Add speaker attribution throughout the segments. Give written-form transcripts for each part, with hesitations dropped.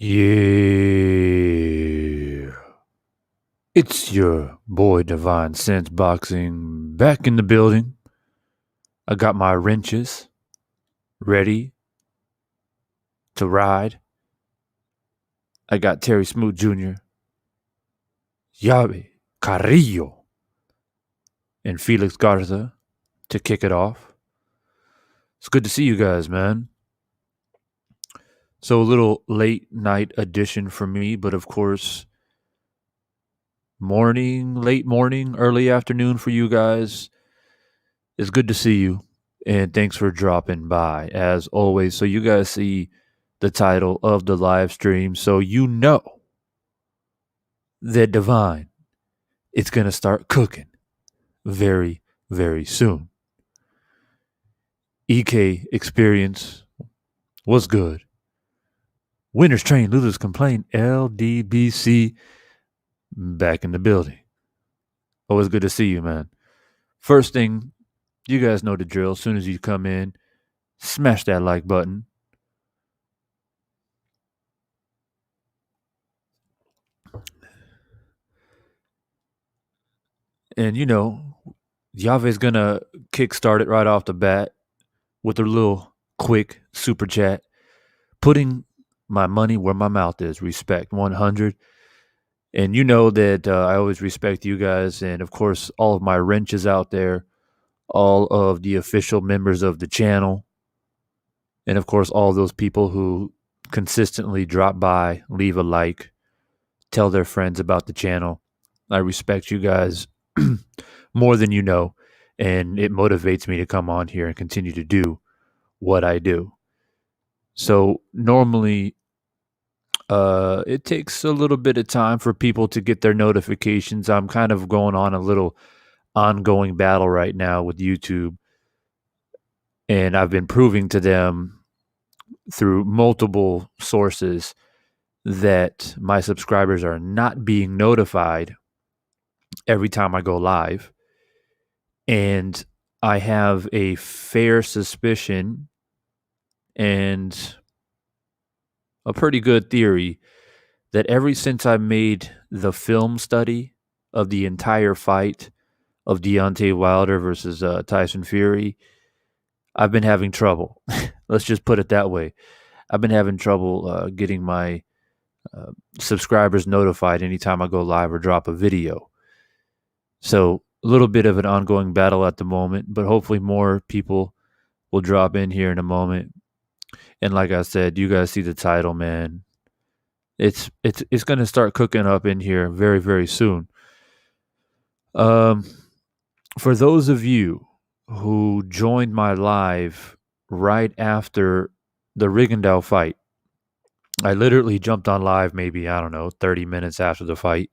Speaker 1: Yeah. It's your boy Divine Sense Boxing back in the building. I got my wrenches ready to ride. I got Terry Smoot Jr., Yabe Carrillo, and Felix Garza to kick it off. It's good to see you guys, man. So a little late night edition for me, but of course, late morning, early afternoon for you guys. It's good to see you. And thanks for dropping by as always. So you guys see the title of the live stream. So you know that Divine it's gonna start cooking very, very soon. EK experience was good. Winners train, losers complain. LDBC back in the building. Always good to see you, man. First thing, you guys know the drill. As soon as you come in, smash that like button. And you know, Yave's gonna kickstart it right off the bat with a little quick super chat, putting my money where my mouth is. Respect 100. And you know that I always respect you guys, and of course, all of my wrenches out there, all of the official members of the channel, and of course, all those people who consistently drop by, leave a like, tell their friends about the channel. I respect you guys more than you know, and it motivates me to come on here and continue to do what I do. So normally, it takes a little bit of time for people to get their notifications. I'm kind of going on a little ongoing battle right now with YouTube, and I've been proving to them through multiple sources that my subscribers are not being notified every time I go live. And I have a fair suspicion and a pretty good theory that ever since I made the film study of the entire fight of Deontay Wilder versus Tyson Fury, I've been having trouble. Let's just put it that way. I've been having trouble getting my subscribers notified anytime I go live or drop a video. So a little bit of an ongoing battle at the moment, but hopefully more people will drop in here in a moment. And like I said, you guys see the title, man. It's going to start cooking up in here very, very soon. For those of you who joined my live right after the Rigondeaux fight, I literally jumped on live maybe, I don't know, 30 minutes after the fight.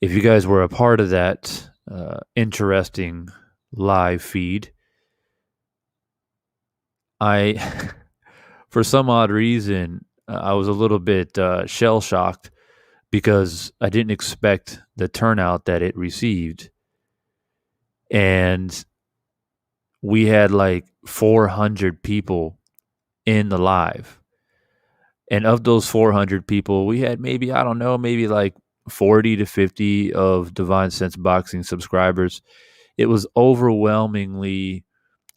Speaker 1: If you guys were a part of that interesting live feed, I, for some odd reason, I was a little bit shell-shocked because I didn't expect the turnout that it received. And we had like 400 people in the live. And of those 400 people, we had maybe, I don't know, maybe like 40 to 50 of Divine Sense Boxing subscribers. It was overwhelmingly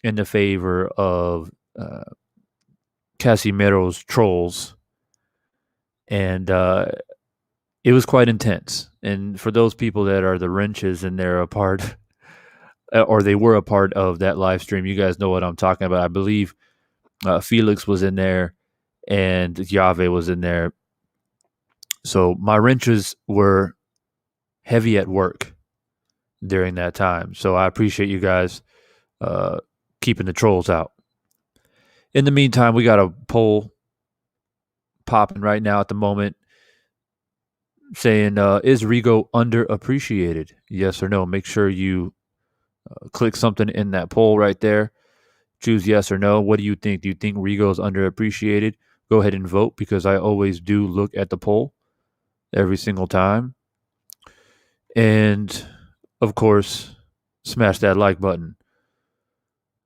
Speaker 1: in the favor of Casimero's trolls. And it was quite intense. And for those people that are the wrenches and they're a part, or they were a part of that live stream, you guys know what I'm talking about. I believe Felix was in there and Yave was in there. So my wrenches were heavy at work during that time. So I appreciate you guys keeping the trolls out. In the meantime, we got a poll popping right now at the moment saying, is Rigo underappreciated? Yes or no? Make sure you click something in that poll right there. Choose yes or no. What do you think? Do you think Rigo's underappreciated? Go ahead and vote because I always do look at the poll every single time. And of course, smash that like button.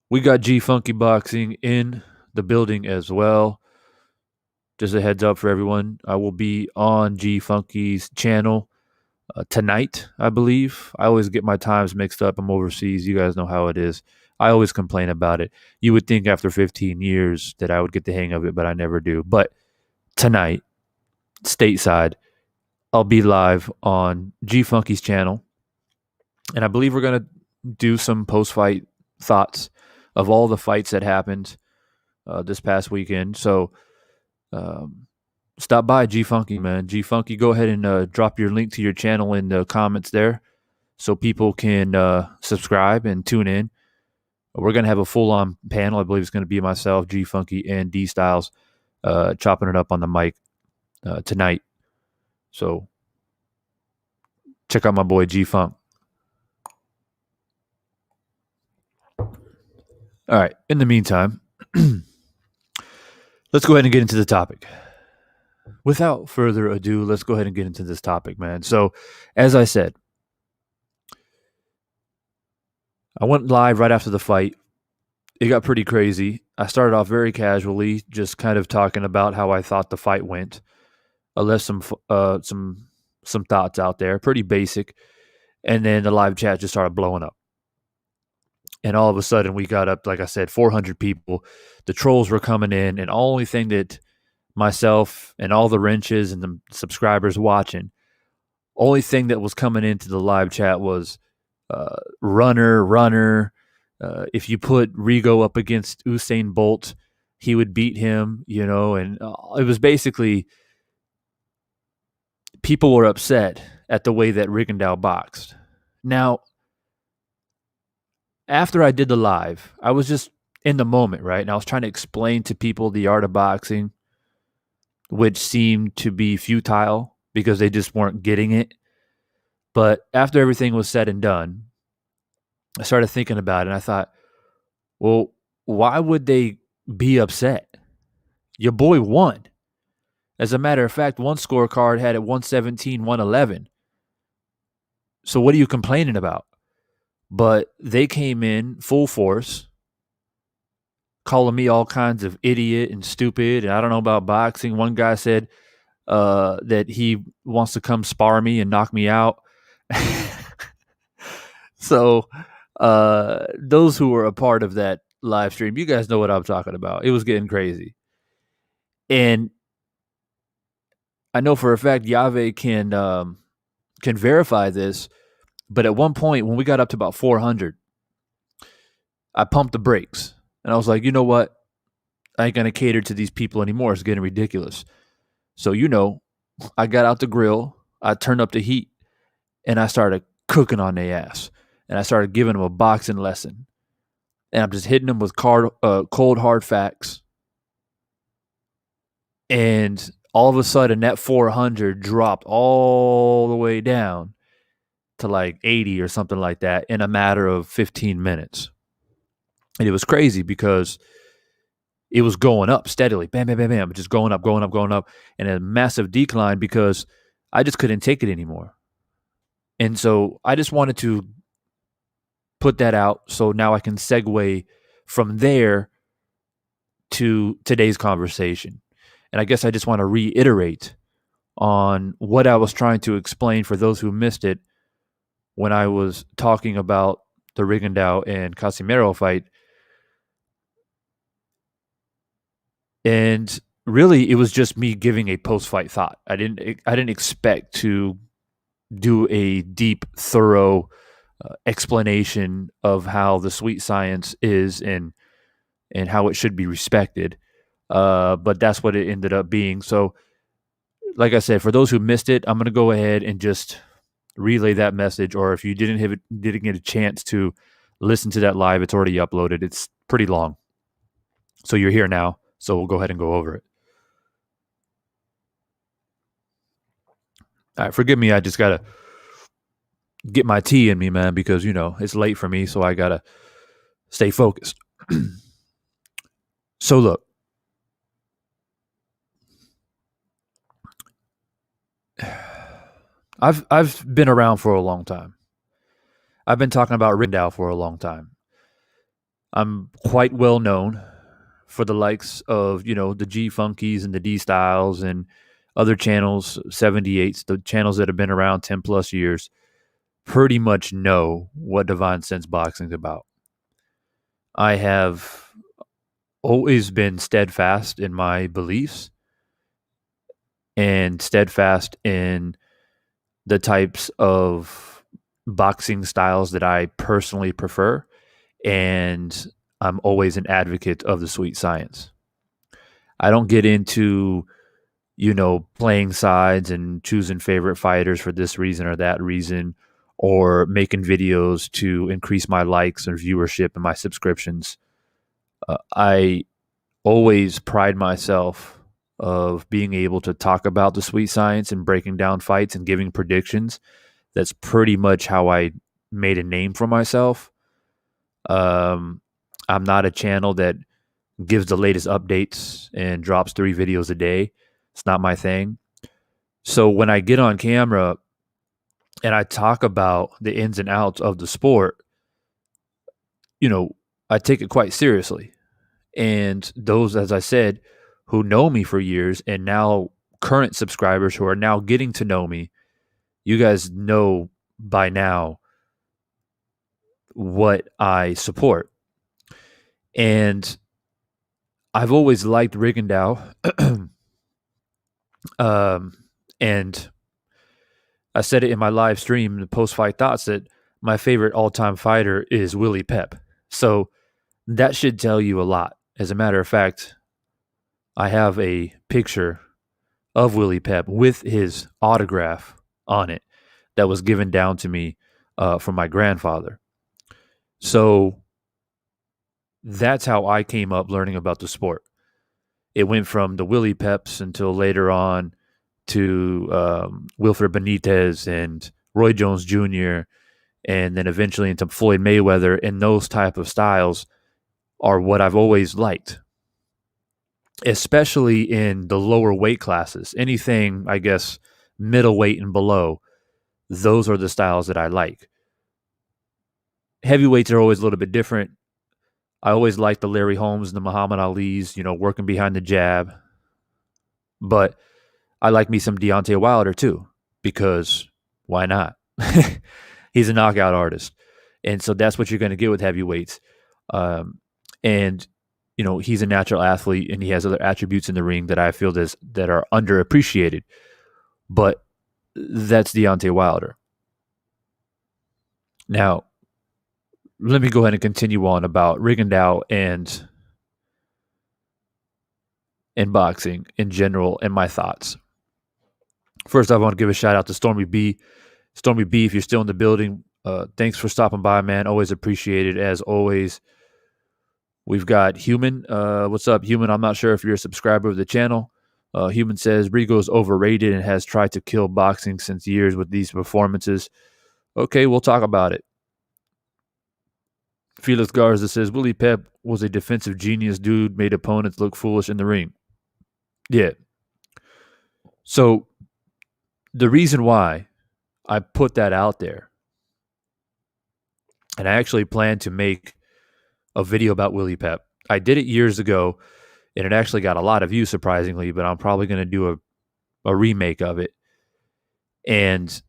Speaker 1: We got G Funky Boxing in the building as well. just a heads up for everyone. I will be on G Funky's channel tonight, I believe. I always get my times mixed up. I'm overseas. You guys know how it is. I always complain about it. You would think after 15 years that I would get the hang of it, but I never do. But tonight, stateside, I'll be live on G Funky's channel. And I believe we're going to do some post fight thoughts of all the fights that happened this past weekend. So stop by G Funky, man. G Funky, go ahead and drop your link to your channel in the comments there so people can subscribe and tune in. We're going to have a full-on panel. I believe it's going to be myself, G Funky, and D Styles chopping it up on the mic tonight. So check out my boy G Funk. All right. In the meantime, let's go ahead and get into the topic. Without further ado, let's go ahead and get into this topic, man. So, as I said, I went live right after the fight. It got pretty crazy. I started off very casually, just kind of talking about how I thought the fight went. I left some thoughts out there, pretty basic, and then the live chat just started blowing up. And all of a sudden, we got up, like I said, 400 people. The trolls were coming in, and the only thing that myself and all the wrenches and the subscribers watching, only thing that was coming into the live chat was runner. If you put Rigo up against Usain Bolt, he would beat him, and it was basically people were upset at the way that Rigondeaux boxed. Now, after I did the live, I was just in the moment, right? And I was trying to explain to people the art of boxing, which seemed to be futile because they just weren't getting it. But after everything was said and done, I started thinking about it, and I thought, well, why would they be upset? Your boy won. As a matter of fact, one scorecard had it 117, 111. So what are you complaining about? But they came in full force, calling me all kinds of idiot and stupid, and I don't know about boxing. One guy said that he wants to come spar me and knock me out. So those who were a part of that live stream, you guys know what I'm talking about. It was getting crazy. And I know for a fact Yave can verify this, but at one point when we got up to about 400, I pumped the brakes. And I was like, you know what? I ain't going to cater to these people anymore. It's getting ridiculous. So, I got out the grill, I turned up the heat, and I started cooking on their ass. And I started giving them a boxing lesson. And I'm just hitting them with cold, hard facts. And all of a sudden, that 400 dropped all the way down to like 80 or something like that in a matter of 15 minutes. And it was crazy because it was going up steadily. Bam, bam, bam, bam. Just going up. And a massive decline because I just couldn't take it anymore. And so I just wanted to put that out so now I can segue from there to today's conversation. And I guess I just want to reiterate on what I was trying to explain for those who missed it when I was talking about the Rigondeaux and Casimero fight. And really, it was just me giving a post-fight thought. I didn't expect to do a deep, thorough explanation of how the sweet science is and how it should be respected. But that's what it ended up being. So, like I said, for those who missed it, I'm going to go ahead and just relay that message. Or if you didn't get a chance to listen to that live, it's already uploaded. It's pretty long. So you're here now. So we'll go ahead and go over it. All right, forgive me. I just got to get my tea in me, man, because, it's late for me. So I got to stay focused. So look, I've been around for a long time. I've been talking about Rigondeaux for a long time. I'm quite well known for the likes of, the G Funkies and the D Styles and other channels, 78s, the channels that have been around 10 plus years, pretty much know what Divine Sense Boxing is about. I have always been steadfast in my beliefs and steadfast in the types of boxing styles that I personally prefer. And I'm always an advocate of the sweet science. I don't get into, playing sides and choosing favorite fighters for this reason or that reason, or making videos to increase my likes and viewership and my subscriptions. I always pride myself of being able to talk about the sweet science and breaking down fights and giving predictions. That's pretty much how I made a name for myself. I'm not a channel that gives the latest updates and drops 3 videos a day. It's not my thing. So when I get on camera and I talk about the ins and outs of the sport, I take it quite seriously. And those, as I said, who know me for years and now current subscribers who are now getting to know me, you guys know by now what I support. And I've always liked Rigondeaux. And I said it in my live stream, the post-fight thoughts, that my favorite all-time fighter is Willie Pep. So that should tell you a lot. As a matter of fact, I have a picture of Willie Pep with his autograph on it that was given down to me from my grandfather. So that's how I came up learning about the sport. It went from the Willie Peps until later on to Wilfred Benitez and Roy Jones Jr., and then eventually into Floyd Mayweather, and those type of styles are what I've always liked, especially in the lower weight classes. Anything, I guess, middleweight and below, those are the styles that I like. Heavyweights are always a little bit different. I always like the Larry Holmes and the Muhammad Ali's, working behind the jab. But I like me some Deontay Wilder too, because why not? He's a knockout artist. And so that's what you're going to get with heavyweights. And, he's a natural athlete and he has other attributes in the ring that I feel that are underappreciated. But that's Deontay Wilder. Now, let me go ahead and continue on about Rigondeaux and boxing in general and my thoughts. First, I want to give a shout out to Stormy B. Stormy B, if you're still in the building, thanks for stopping by, man. Always appreciated, as always. We've got Human. What's up, Human? I'm not sure if you're a subscriber of the channel. Human says, Rigo's overrated and has tried to kill boxing since years with these performances. Okay, we'll talk about it. Felix Garza says, Willie Pep was a defensive genius dude, made opponents look foolish in the ring. Yeah. So the reason why I put that out there, and I actually plan to make a video about Willie Pep. I did it years ago, and it actually got a lot of views, surprisingly, but I'm probably going to do a remake of it. And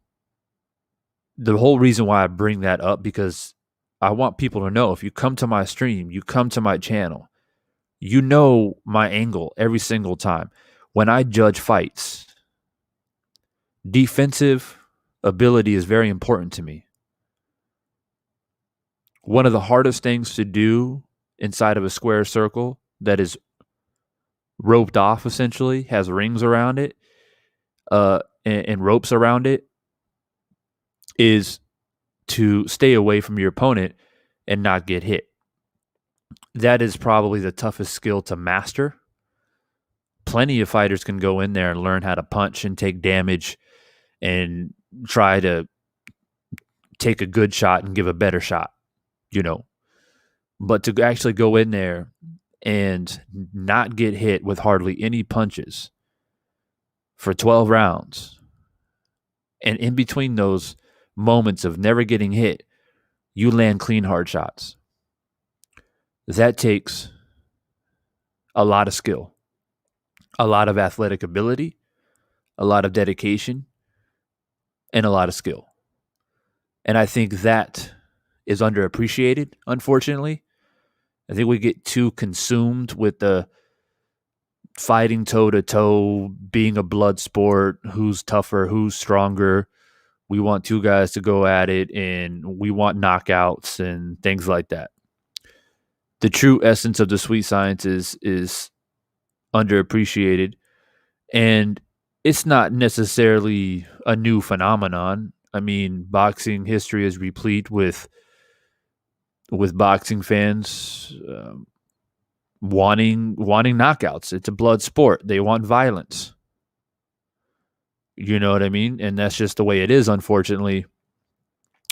Speaker 1: the whole reason why I bring that up, because I want people to know, if you come to my stream, you come to my channel, you know my angle every single time. When I judge fights, defensive ability is very important to me. One of the hardest things to do inside of a square circle that is roped off, essentially, has rings around it, and ropes around it, is to stay away from your opponent and not get hit. That is probably the toughest skill to master. Plenty of fighters can go in there and learn how to punch and take damage and try to take a good shot and give a better shot, But to actually go in there and not get hit with hardly any punches for 12 rounds, and in between those moments of never getting hit, you land clean, hard shots. That takes a lot of skill, a lot of athletic ability, a lot of dedication, and a lot of skill. And I think that is underappreciated, unfortunately. I think we get too consumed with the fighting toe to toe, being a blood sport, who's tougher, who's stronger. We want two guys to go at it and we want knockouts and things like that. The true essence of the sweet science is underappreciated, and it's not necessarily a new phenomenon. I mean, boxing history is replete with boxing fans wanting knockouts. It's a blood sport. They want violence. You know what I mean? And that's just the way it is, unfortunately.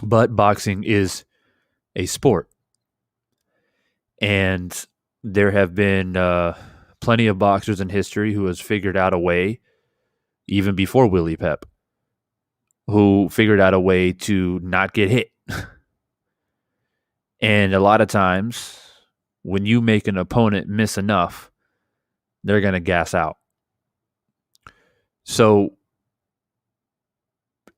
Speaker 1: But boxing is a sport. And there have been plenty of boxers in history who has figured out a way, even before Willie Pep, who figured out a way to not get hit. And a lot of times, when you make an opponent miss enough, they're going to gas out. So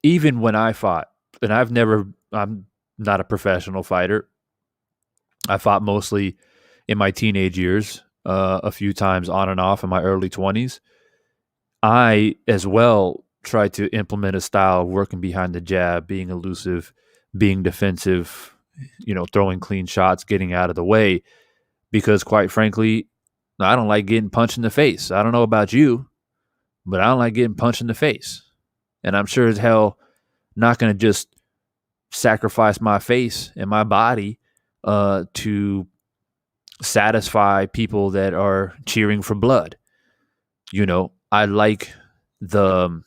Speaker 1: even when I fought, and I'm not a professional fighter. I fought mostly in my teenage years, a few times on and off in my early 20s. I, as well, tried to implement a style of working behind the jab, being elusive, being defensive, throwing clean shots, getting out of the way, because quite frankly, I don't like getting punched in the face. I don't know about you, but I don't like getting punched in the face. And I'm sure as hell not going to just sacrifice my face and my body to satisfy people that are cheering for blood. I like the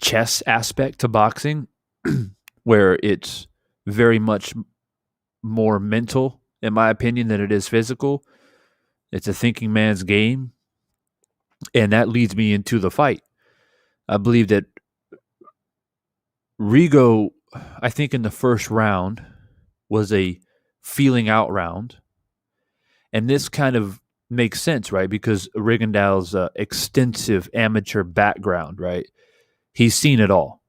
Speaker 1: chess aspect to boxing where it's very much more mental, in my opinion, than it is physical. It's a thinking man's game. And that leads me into the fight. I believe that Rigo, I think in the first round, was a feeling out round. And this kind of makes sense, right? Because Rigondeaux's extensive amateur background, right? He's seen it all.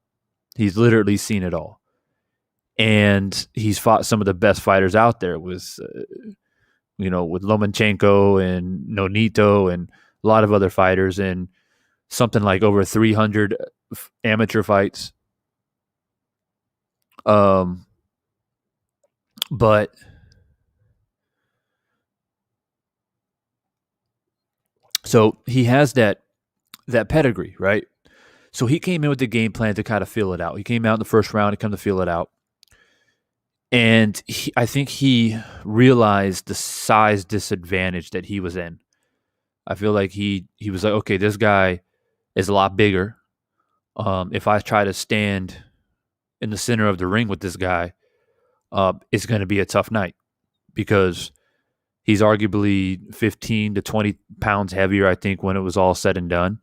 Speaker 1: He's literally seen it all. And he's fought some of the best fighters out there with Lomachenko and Nonito and a lot of other fighters, and something like over 300 amateur fights. But so he has that pedigree, right? So he came in with the game plan to kind of feel it out. He came out in the first round to come to feel it out. And I think he realized the size disadvantage that he was in. I feel like he was like, okay, this guy is a lot bigger. If I try to stand in the center of the ring with this guy, it's going to be a tough night because he's arguably 15 to 20 pounds heavier, I think, when it was all said and done.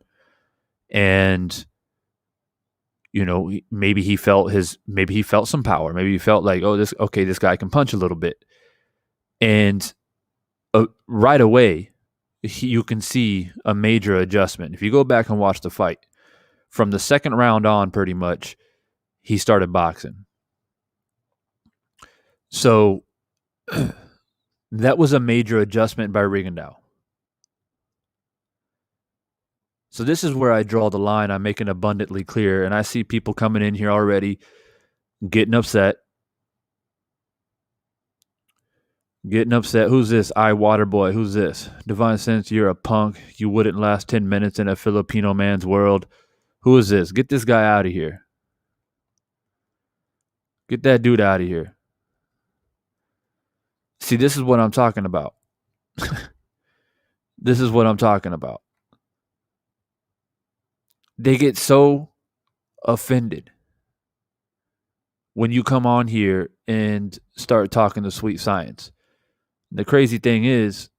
Speaker 1: And maybe he felt some power. Maybe he felt like, this guy can punch a little bit. And right away, you can see a major adjustment. If you go back and watch the fight, from the second round on, pretty much, he started boxing. So that was a major adjustment by Rigondeaux. So this is where I draw the line. I'm making abundantly clear, and I see people coming in here already getting upset. Who's this? Waterboy. Who's this? Divine Sense, you're a punk. You wouldn't last 10 minutes in a Filipino man's world. Who is this? Get this guy out of here. Get that dude out of here. See, this is what I'm talking about. This is what I'm talking about. They get so offended when you come on here and start talking the sweet science. The crazy thing is,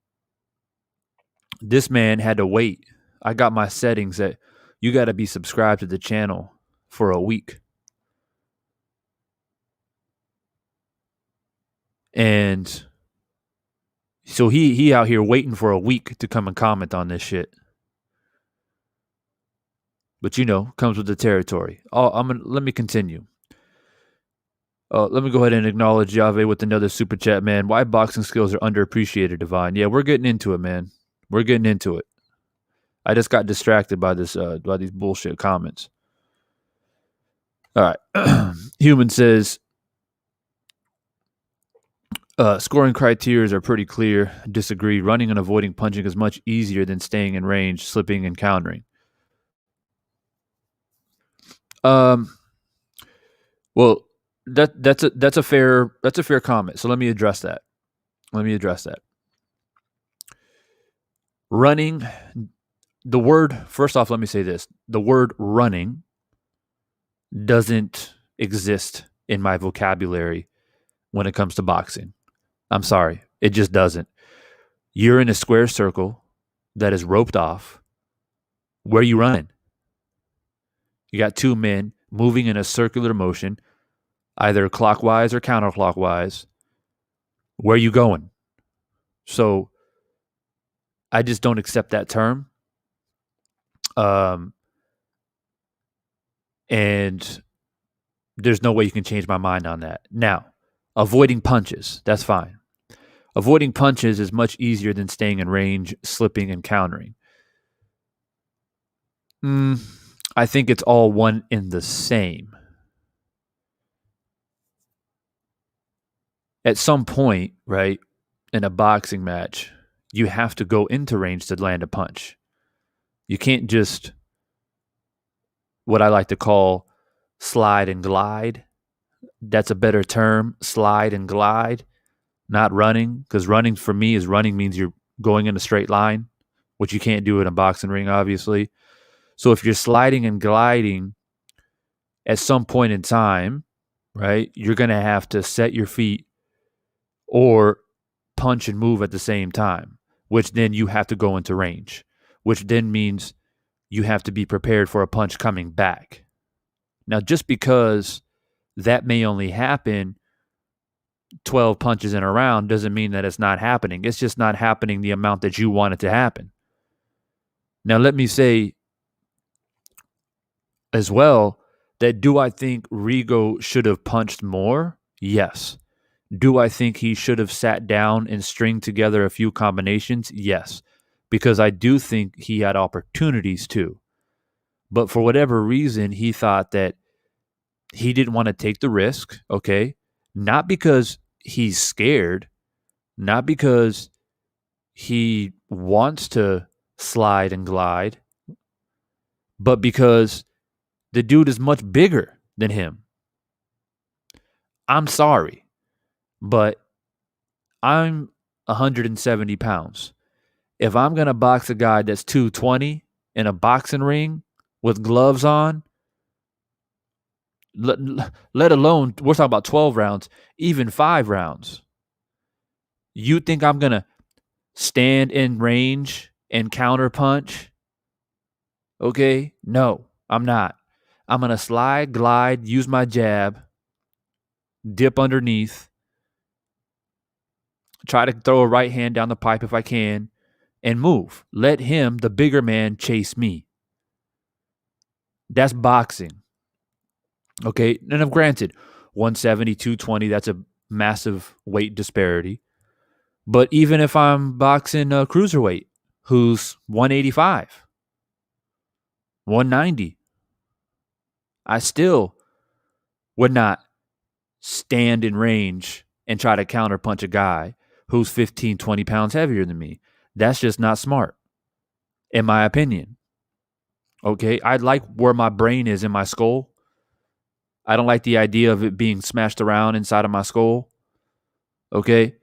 Speaker 1: this man had to wait. I got my settings that you got to be subscribed to the channel for a week. And So he out here waiting for a week to come and comment on this shit. But comes with the territory. Let me continue. Let me go ahead and acknowledge Jave with another super chat, man. Why boxing skills are underappreciated, Divine? Yeah, we're getting into it, man. We're getting into it. I just got distracted by these bullshit comments. All right. Human says, scoring criteria are pretty clear. Disagree. Running and avoiding punching is much easier than staying in range, slipping, and countering. Well, that's a fair comment. So let me address that. Running, first off, let me say this. The word running doesn't exist in my vocabulary when it comes to boxing. I'm sorry. It just doesn't. You're in a square circle that is roped off. Where are you running? You got two men moving in a circular motion, either clockwise or counterclockwise. Where are you going? So I just don't accept that term. And there's no way you can change my mind on that. Now, avoiding punches, that's fine. Avoiding punches is much easier than staying in range, slipping, and countering. I think it's all one in the same. At some point, right, in a boxing match, you have to go into range to land a punch. You can't just, what I like to call, slide and glide. That's a better term, slide and glide, not running, because running for me means you're going in a straight line, which you can't do in a boxing ring, obviously. So if you're sliding and gliding at some point in time, right, you're going to have to set your feet or punch and move at the same time, which then you have to go into range, which then means you have to be prepared for a punch coming back. Now, just because that may only happen 12 punches in a round doesn't mean that it's not happening. It's just not happening the amount that you want it to happen. Now, let me say as well that do I think Rigo should have punched more? Yes. Do I think he should have sat down and stringed together a few combinations? Yes. Because I do think he had opportunities too. But for whatever reason, he thought that he didn't want to take the risk, okay? Not because he's scared, not because he wants to slide and glide, but because the dude is much bigger than him. I'm sorry, but I'm 170 pounds. If I'm going to box a guy that's 220 in a boxing ring with gloves on, let alone, we're talking about 12 rounds, even 5 rounds. You think I'm going to stand in range and counter punch? Okay, no, I'm not. I'm going to slide, glide, use my jab, dip underneath, try to throw a right hand down the pipe if I can, and move. Let him, the bigger man, chase me. That's boxing. Okay, and granted, 170, 220, that's a massive weight disparity. But even if I'm boxing a cruiserweight who's 185, 190, I still would not stand in range and try to counterpunch a guy who's 15, 20 pounds heavier than me. That's just not smart, in my opinion. Okay, I like where my brain is in my skull. I don't like the idea of it being smashed around inside of my skull. Okay?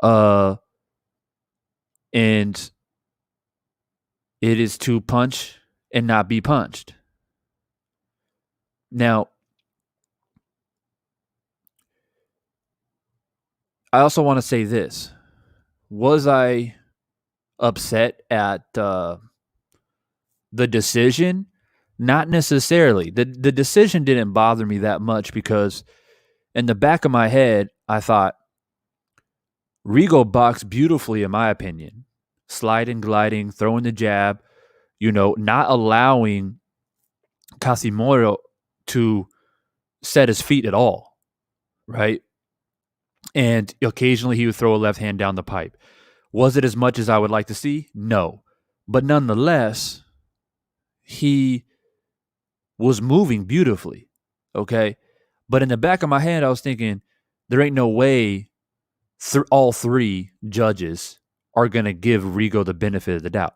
Speaker 1: And it is to punch and not be punched. Now, I also want to say this. Was I upset at the decision? Not necessarily. The decision didn't bother me that much because in the back of my head, I thought, Rigo boxed beautifully, in my opinion. Sliding, gliding, throwing the jab, not allowing Casimero to set his feet at all, right? And occasionally he would throw a left hand down the pipe. Was it as much as I would like to see? No. But nonetheless, he was moving beautifully, okay? But in the back of my head, I was thinking, there ain't no way all three judges are going to give Rigo the benefit of the doubt.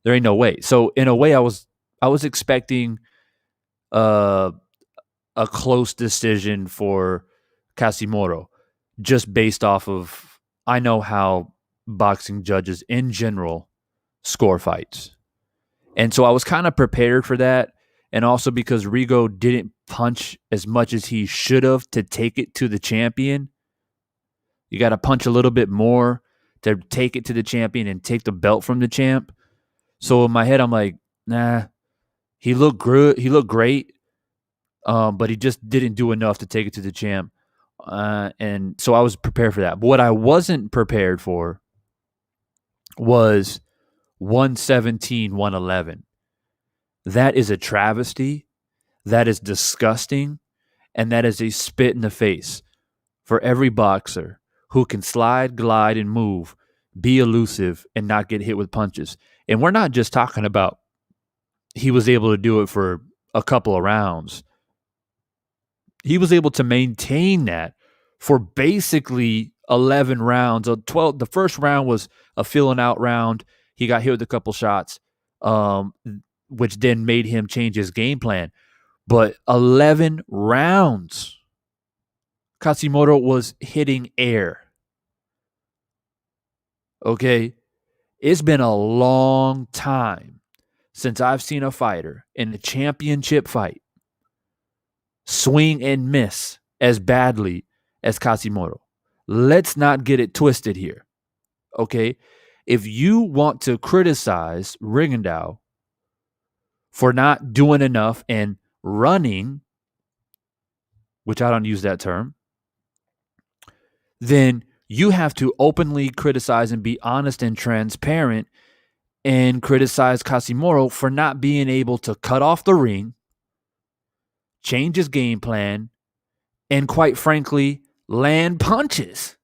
Speaker 1: There ain't no way. So in a way, I was expecting a close decision for Casimero, just based off of, I know how boxing judges in general score fights. And so I was kind of prepared for that. And also because Rigo didn't punch as much as he should have to take it to the champion. You got to punch a little bit more to take it to the champion and take the belt from the champ. So in my head, I'm like, nah, he looked good. He looked great. But he just didn't do enough to take it to the champ. And so I was prepared for that. But what I wasn't prepared for was 117, 111. That is a travesty. That is disgusting. And that is a spit in the face for every boxer who can slide, glide, and move, be elusive, and not get hit with punches. And we're not just talking about he was able to do it for a couple of rounds. He was able to maintain that for basically 11 rounds. 12. The first round was a filling out round. He got hit with a couple shots, which then made him change his game plan. But 11 rounds, Casimero was hitting air. Okay? It's been a long time since I've seen a fighter in a championship fight swing and miss as badly as Casimero. Let's not get it twisted here. Okay? If you want to criticize Rigondeaux for not doing enough and running, which I don't use that term, then you have to openly criticize and be honest and transparent and criticize Casimero for not being able to cut off the ring, change his game plan, and quite frankly, land punches.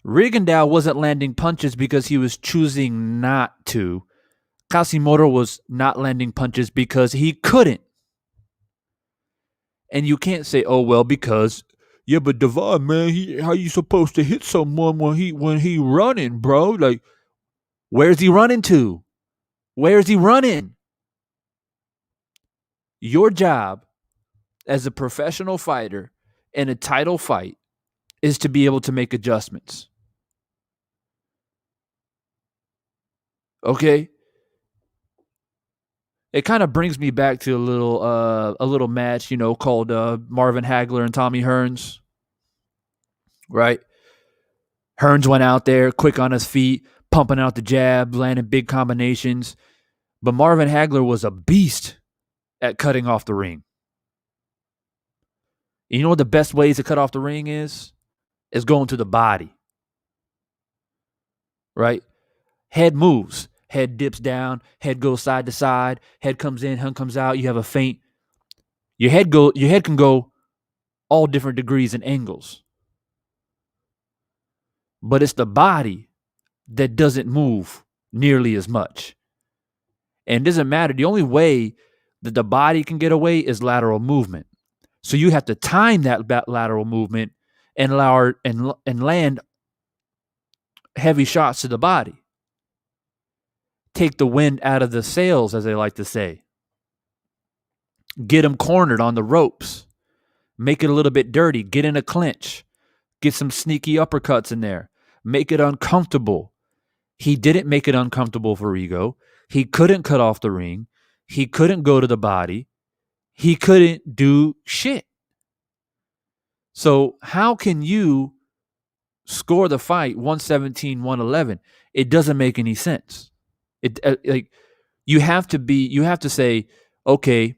Speaker 1: Rigondeaux wasn't landing punches because he was choosing not to. Casimero was not landing punches because he couldn't. And you can't say, oh, well, because, yeah, but Devon, man, how you supposed to hit someone when he running, bro? Like, where's he running to? Where's he running? Your job as a professional fighter in a title fight is to be able to make adjustments. Okay? It kind of brings me back to a little match, called Marvin Hagler and Tommy Hearns. Right? Hearns went out there quick on his feet, pumping out the jab, landing big combinations. But Marvin Hagler was a beast at cutting off the ring. You know what the best ways to cut off the ring is? Is going to the body. Right? Head moves. Head dips down. Head goes side to side. Head comes in. Head comes out. You have a feint. Your head can go all different degrees and angles. But it's the body that doesn't move nearly as much. And it doesn't matter. The only way that the body can get away is lateral movement. So you have to time that lateral movement and land heavy shots to the body. Take the wind out of the sails, as they like to say. Get them cornered on the ropes. Make it a little bit dirty. Get in a clinch. Get some sneaky uppercuts in there. Make it uncomfortable. He didn't make it uncomfortable for Rigo. He couldn't cut off the ring. He couldn't go to the body. He couldn't do shit. So how can you score the fight 117-111? It doesn't make any sense. You have to say, okay,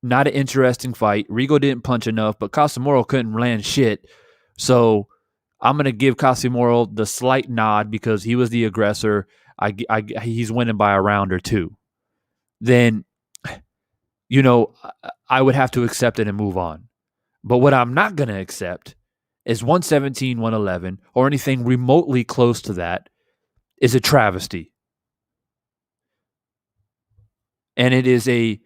Speaker 1: not an interesting fight. Rigo didn't punch enough, but Casimero couldn't land shit. So I'm going to give Casimero the slight nod because he was the aggressor. He's winning by a round or two. Then, I would have to accept it and move on. But what I'm not going to accept is 117, 111, or anything remotely close to that is a travesty. And it is a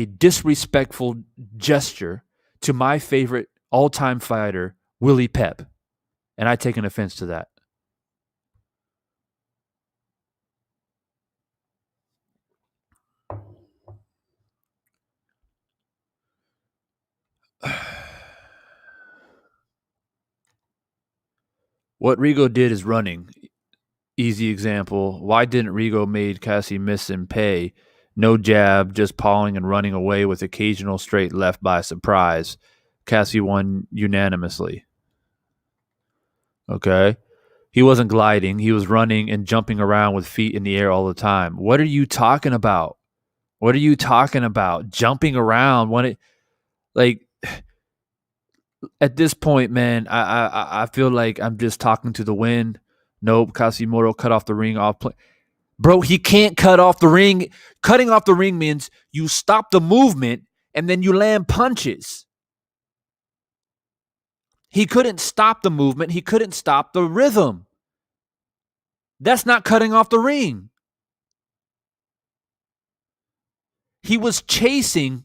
Speaker 1: disrespectful gesture to my favorite all-time fighter, Willie Pep. And I take an offense to that. What Rigo did is running. Easy example. Why didn't Rigo made Cassie miss and pay? No jab, just pawing and running away with occasional straight left by surprise. Cassie won unanimously. Okay. He wasn't gliding. He was running and jumping around with feet in the air all the time. What are you talking about? What are you talking about? Jumping around when it like at this point, man, I feel like I'm just talking to the wind. Nope, Casimero cut off the ring off play. Bro, he can't cut off the ring. Cutting off the ring means you stop the movement and then you land punches. He couldn't stop the movement. He couldn't stop the rhythm. That's not cutting off the ring. He was chasing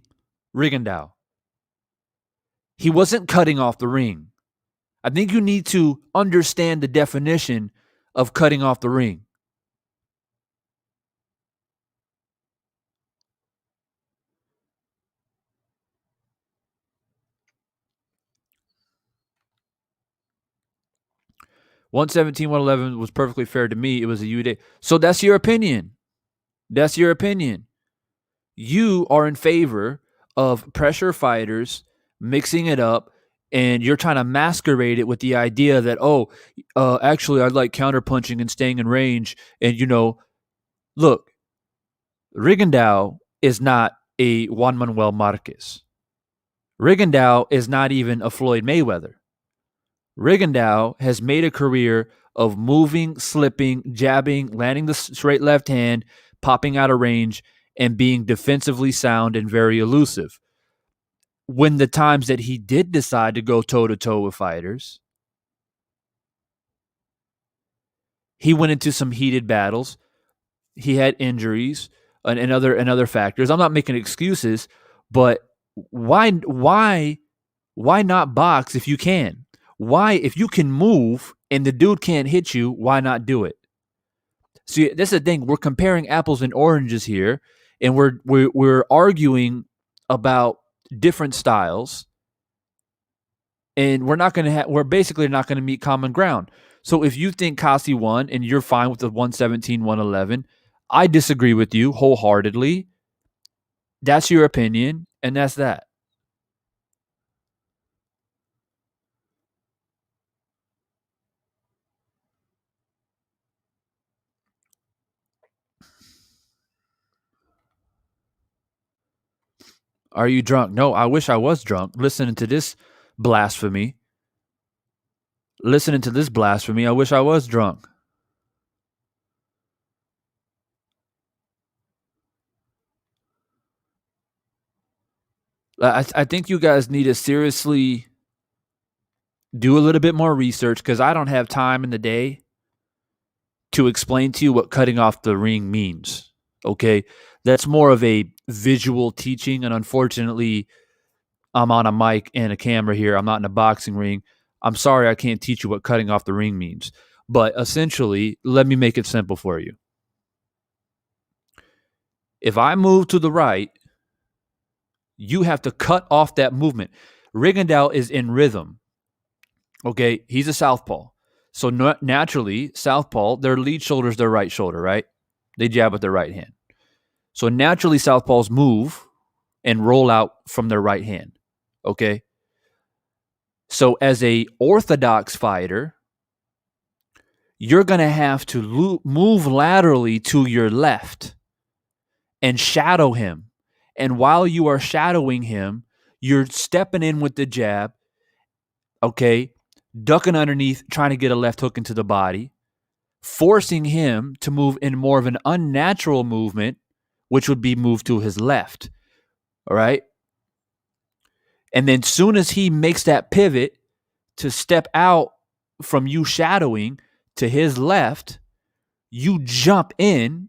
Speaker 1: Rigondeaux. He wasn't cutting off the ring. I think you need to understand the definition of cutting off the ring. One 111 was perfectly fair to me. It was a UD. So that's your opinion. That's your opinion. You are in favor of pressure fighters mixing it up, and you're trying to masquerade it with the idea that, actually, I like counterpunching and staying in range. And, look, Rigondeaux is not a Juan Manuel Marquez. Rigondeaux is not even a Floyd Mayweather. Rigondeaux has made a career of moving, slipping, jabbing, landing the straight left hand, popping out of range, and being defensively sound and very elusive. When the times that he did decide to go toe-to-toe with fighters, he went into some heated battles. He had injuries and other factors. I'm not making excuses, but why not box if you can? Why, if you can move and the dude can't hit you, why not do it? See, that's the thing. We're comparing apples and oranges here, and we're arguing about different styles, and we're basically not going to meet common ground. So if you think Kasi won and you're fine with the 117, 111, I disagree with you wholeheartedly. That's your opinion, and that's that. Are you drunk? No, I wish I was drunk. Listening to this blasphemy. I wish I was drunk. I think you guys need to seriously do a little bit more research because I don't have time in the day to explain to you what cutting off the ring means. Okay? That's more of a visual teaching. And unfortunately, I'm on a mic and a camera here. I'm not in a boxing ring. I'm sorry I can't teach you what cutting off the ring means. But essentially, let me make it simple for you. If I move to the right, you have to cut off that movement. Rigondeaux is in rhythm. Okay, he's a southpaw. So naturally, southpaw, their lead shoulder is their right shoulder, right? They jab with their right hand. So naturally, southpaws move and roll out from their right hand. Okay? So as a orthodox fighter, you're going to have to move laterally to your left and shadow him. And while you are shadowing him, you're stepping in with the jab, okay? ducking underneath, trying to get a left hook into the body, forcing him to move in more of an unnatural movement, which would be moved to his left. All right. And then soon as he makes that pivot to step out from you shadowing to his left, you jump in,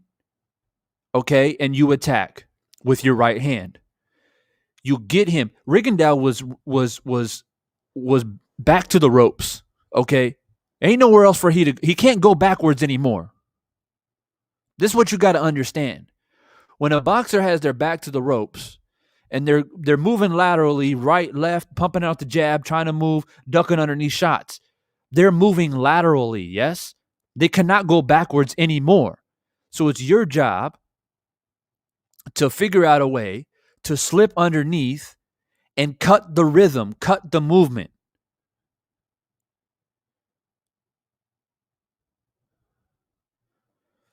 Speaker 1: okay, and you attack with your right hand. You get him. Rigondeaux was back to the ropes, okay? Ain't nowhere else for he can't go backwards anymore. This is what you got to understand. When a boxer has their back to the ropes and they're moving laterally, right, left, pumping out the jab, trying to move, ducking underneath shots, they're moving laterally, yes? They cannot go backwards anymore. So it's your job to figure out a way to slip underneath and cut the rhythm, cut the movement.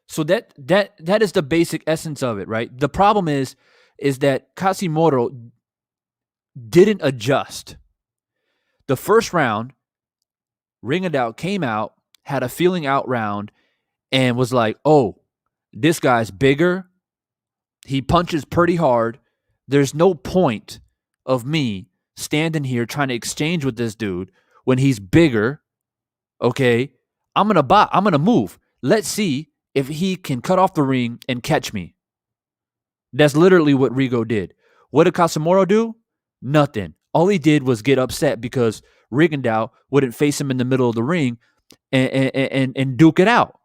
Speaker 1: So that is the basic essence of it, right? The problem is that Casimero didn't adjust. The first round, Rigondeaux came out, had a feeling out round, and was like, oh, this guy's bigger. He punches pretty hard. There's no point of me standing here trying to exchange with this dude when he's bigger. Okay, I'm gonna move. Let's see if he can cut off the ring and catch me. That's literally what Rigo did. What did Casimero do? Nothing. All he did was get upset because Rigondeaux wouldn't face him in the middle of the ring and duke it out.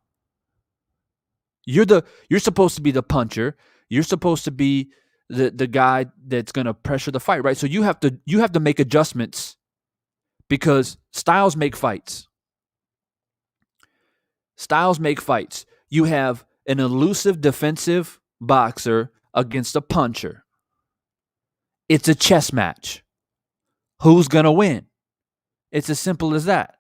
Speaker 1: You're supposed to be the puncher. You're supposed to be the guy that's going to pressure the fight, right? So you have to make adjustments because styles make fights. Styles make fights. You have an elusive defensive boxer against a puncher. It's a chess match. Who's going to win? It's as simple as that.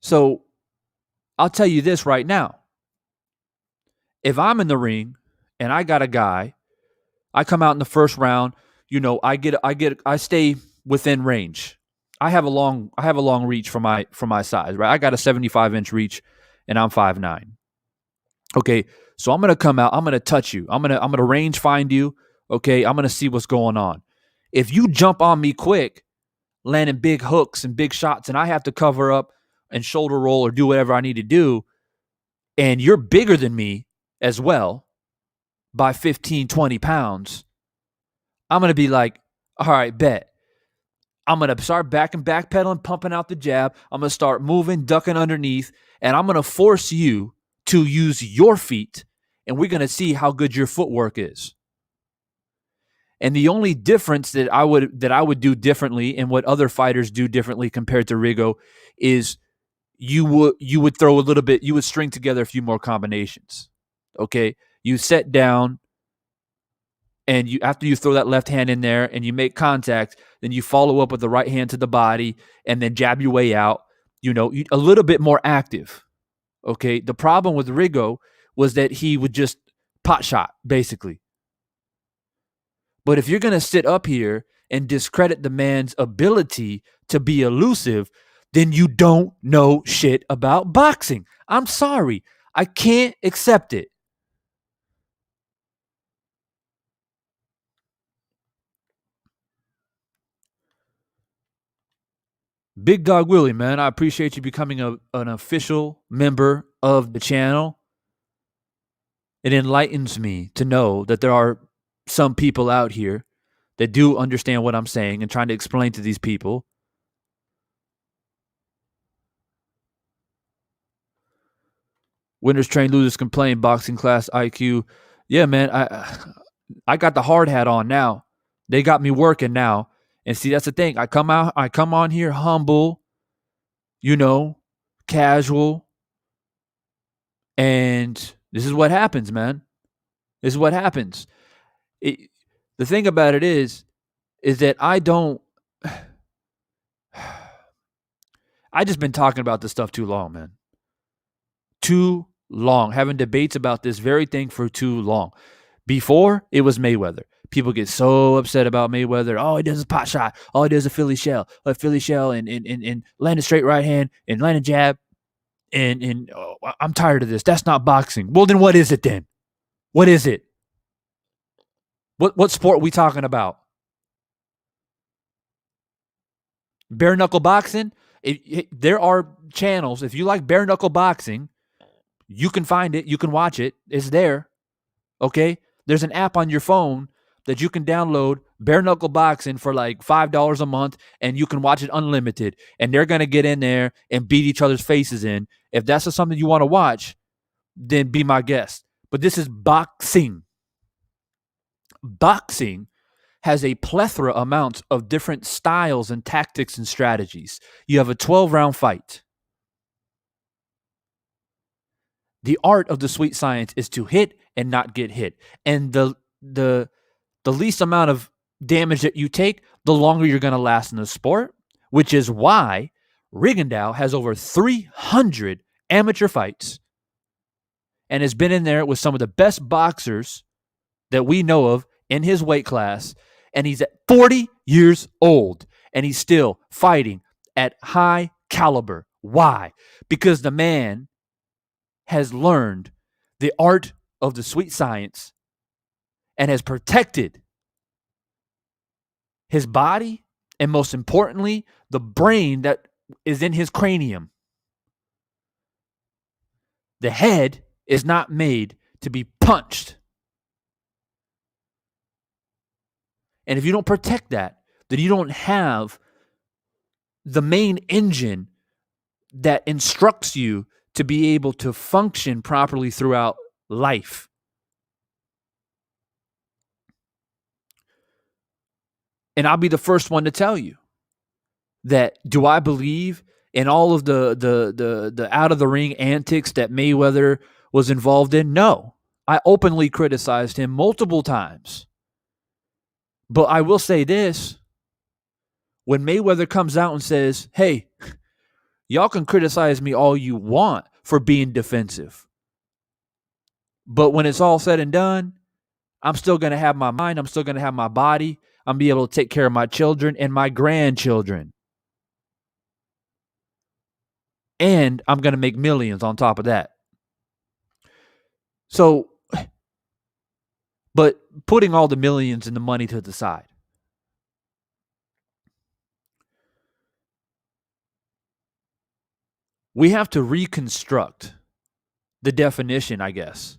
Speaker 1: So I'll tell you this right now. If I'm in the ring and I got a guy, I come out in the first round, I stay within range. I have a long reach for my size, right? I got a 75-inch reach and I'm 5'9". Okay, so I'm gonna come out, I'm gonna touch you, I'm gonna range find you, okay, I'm gonna see what's going on. If you jump on me quick, landing big hooks and big shots, and I have to cover up and shoulder roll or do whatever I need to do, and you're bigger than me as well by 15, 20 pounds, I'm gonna be like, all right, bet. I'm going to start backpedaling, pumping out the jab. I'm going to start moving, ducking underneath, and I'm going to force you to use your feet, and we're going to see how good your footwork is. And the only difference that I would do differently and what other fighters do differently compared to Rigo is you would throw a little bit, you would string together a few more combinations. Okay? You set down, and after you throw that left hand in there and you make contact, then you follow up with the right hand to the body and then jab your way out, a little bit more active. Okay. The problem with Rigo was that he would just pot shot, basically. But if you're going to sit up here and discredit the man's ability to be elusive, then you don't know shit about boxing. I'm sorry. I can't accept it. Big Dog Willie, man, I appreciate you becoming an official member of the channel. It enlightens me to know that there are some people out here that do understand what I'm saying and trying to explain to these people. Winners train, losers complain, boxing class IQ. Yeah, man, I got the hard hat on now. They got me working now. And see, that's the thing. I come on here humble, casual. And this is what happens, man. This is what happens. The thing about it is that I just been talking about this stuff too long, man. Too long. Having debates about this very thing for too long. Before, it was Mayweather. People get so upset about Mayweather. Oh, he does a pot shot. Oh, he does a Philly shell, and landing straight right hand and landing jab. And I'm tired of this. That's not boxing. Well, then what is it then? What is it? What sport are we talking about? Bare knuckle boxing? There are channels. If you like bare knuckle boxing, you can find it. You can watch it. It's there. Okay? There's an app on your phone that you can download, bare knuckle boxing, for like $5 a month, and you can watch it unlimited. And they're going to get in there and beat each other's faces in. If that's something you want to watch, then be my guest. But this is boxing. Boxing has a plethora amount of different styles and tactics and strategies. You have a 12-round fight. The art of the sweet science is to hit and not get hit. And the least amount of damage that you take, the longer you're going to last in the sport, which is why Rigondeaux has over 300 amateur fights and has been in there with some of the best boxers that we know of in his weight class. And he's at 40 years old, and he's still fighting at high caliber. Why? Because the man has learned the art of the sweet science and has protected his body and, most importantly, the brain that is in his cranium. The head is not made to be punched. And if you don't protect that, then you don't have the main engine that instructs you to be able to function properly throughout life. And I'll be the first one to tell you that, do I believe in all of the out of the ring antics that Mayweather was involved in? No. I openly criticized him multiple times. But I will say this: when Mayweather comes out and says, hey, y'all can criticize me all you want for being defensive, but when it's all said and done, I'm still going to have my mind, I'm still going to have my body, I'm going to be able to take care of my children and my grandchildren. And I'm going to make millions on top of that. So, but putting all the millions and the money to the side, we have to reconstruct the definition, I guess,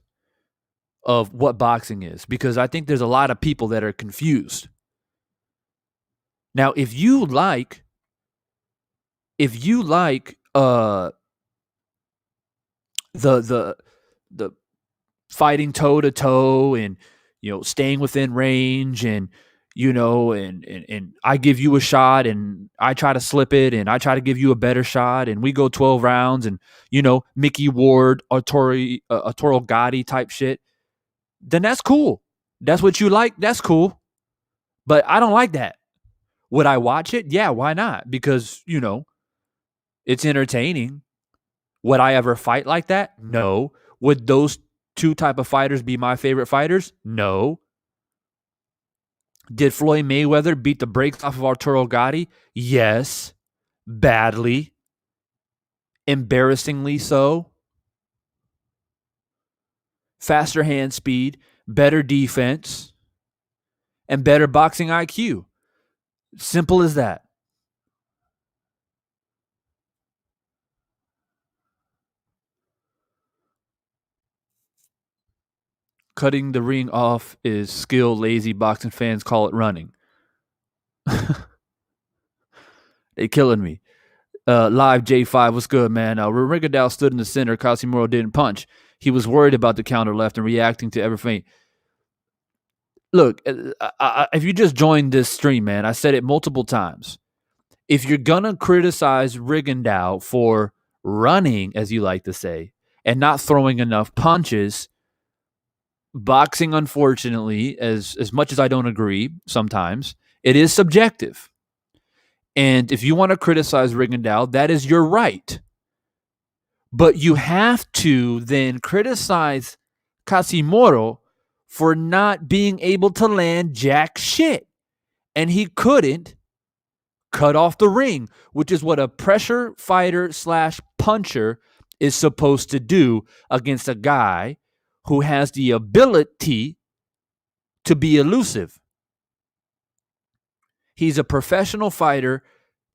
Speaker 1: of what boxing is, because I think there's a lot of people that are confused. Now, if you like the fighting toe to toe and, staying within range, and and I give you a shot and I try to slip it and I try to give you a better shot and we go 12 rounds and Mickey Ward, Arturo Gatti type shit, then that's cool. That's what you like. That's cool. But I don't like that. Would I watch it? Yeah, why not? Because, it's entertaining. Would I ever fight like that? No. Would those two type of fighters be my favorite fighters? No. Did Floyd Mayweather beat the brakes off of Arturo Gatti? Yes. Badly. Embarrassingly so. Faster hand speed, better defense, and better boxing IQ. Simple as that. Cutting the ring off is skill. Lazy boxing fans call it running. They killing me. Live J5, what's good, man? Rigondeaux stood in the center. Casimero didn't punch. He was worried about the counter left and reacting to every feint. Look, if you just joined this stream, man, I said it multiple times. If you're going to criticize Rigondeaux for running, as you like to say, and not throwing enough punches, boxing, unfortunately, as much as I don't agree sometimes, it is subjective. And if you want to criticize Rigondeaux, that is your right. But you have to then criticize Casimero for not being able to land jack shit. And he couldn't cut off the ring, which is what a pressure fighter / puncher is supposed to do against a guy who has the ability to be elusive. He's a professional fighter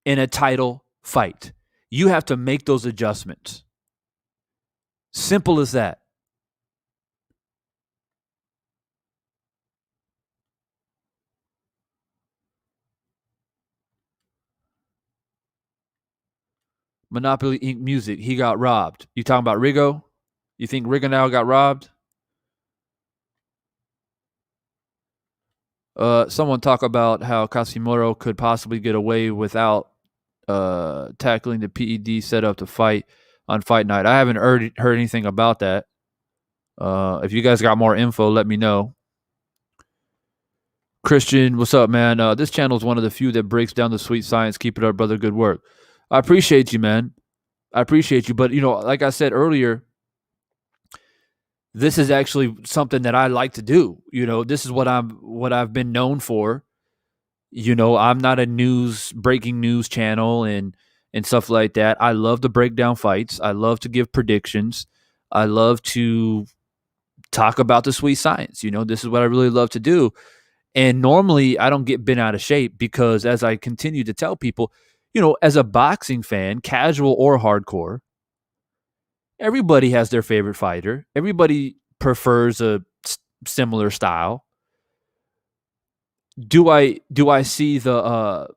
Speaker 1: in a title fight. You have to make those adjustments. Simple as that. Monopoly Inc. Music, he got robbed. You talking about Rigo? You think Rigondeaux got robbed? Someone talk about how Casimero could possibly get away without tackling the PED set up to fight on fight night. I haven't heard anything about that. If you guys got more info, let me know. Christian, what's up, man? This channel is one of the few that breaks down the sweet science. Keep it up, brother. Good work. I appreciate you, man. I appreciate you. But, like I said earlier, this is actually something that I like to do. This is what I've been known for. I'm not a breaking news channel and stuff like that. I love to break down fights. I love to give predictions. I love to talk about the sweet science. This is what I really love to do. And normally I don't get bent out of shape because, as I continue to tell people, as a boxing fan, casual or hardcore, everybody has their favorite fighter. Everybody prefers a similar style. Do I see the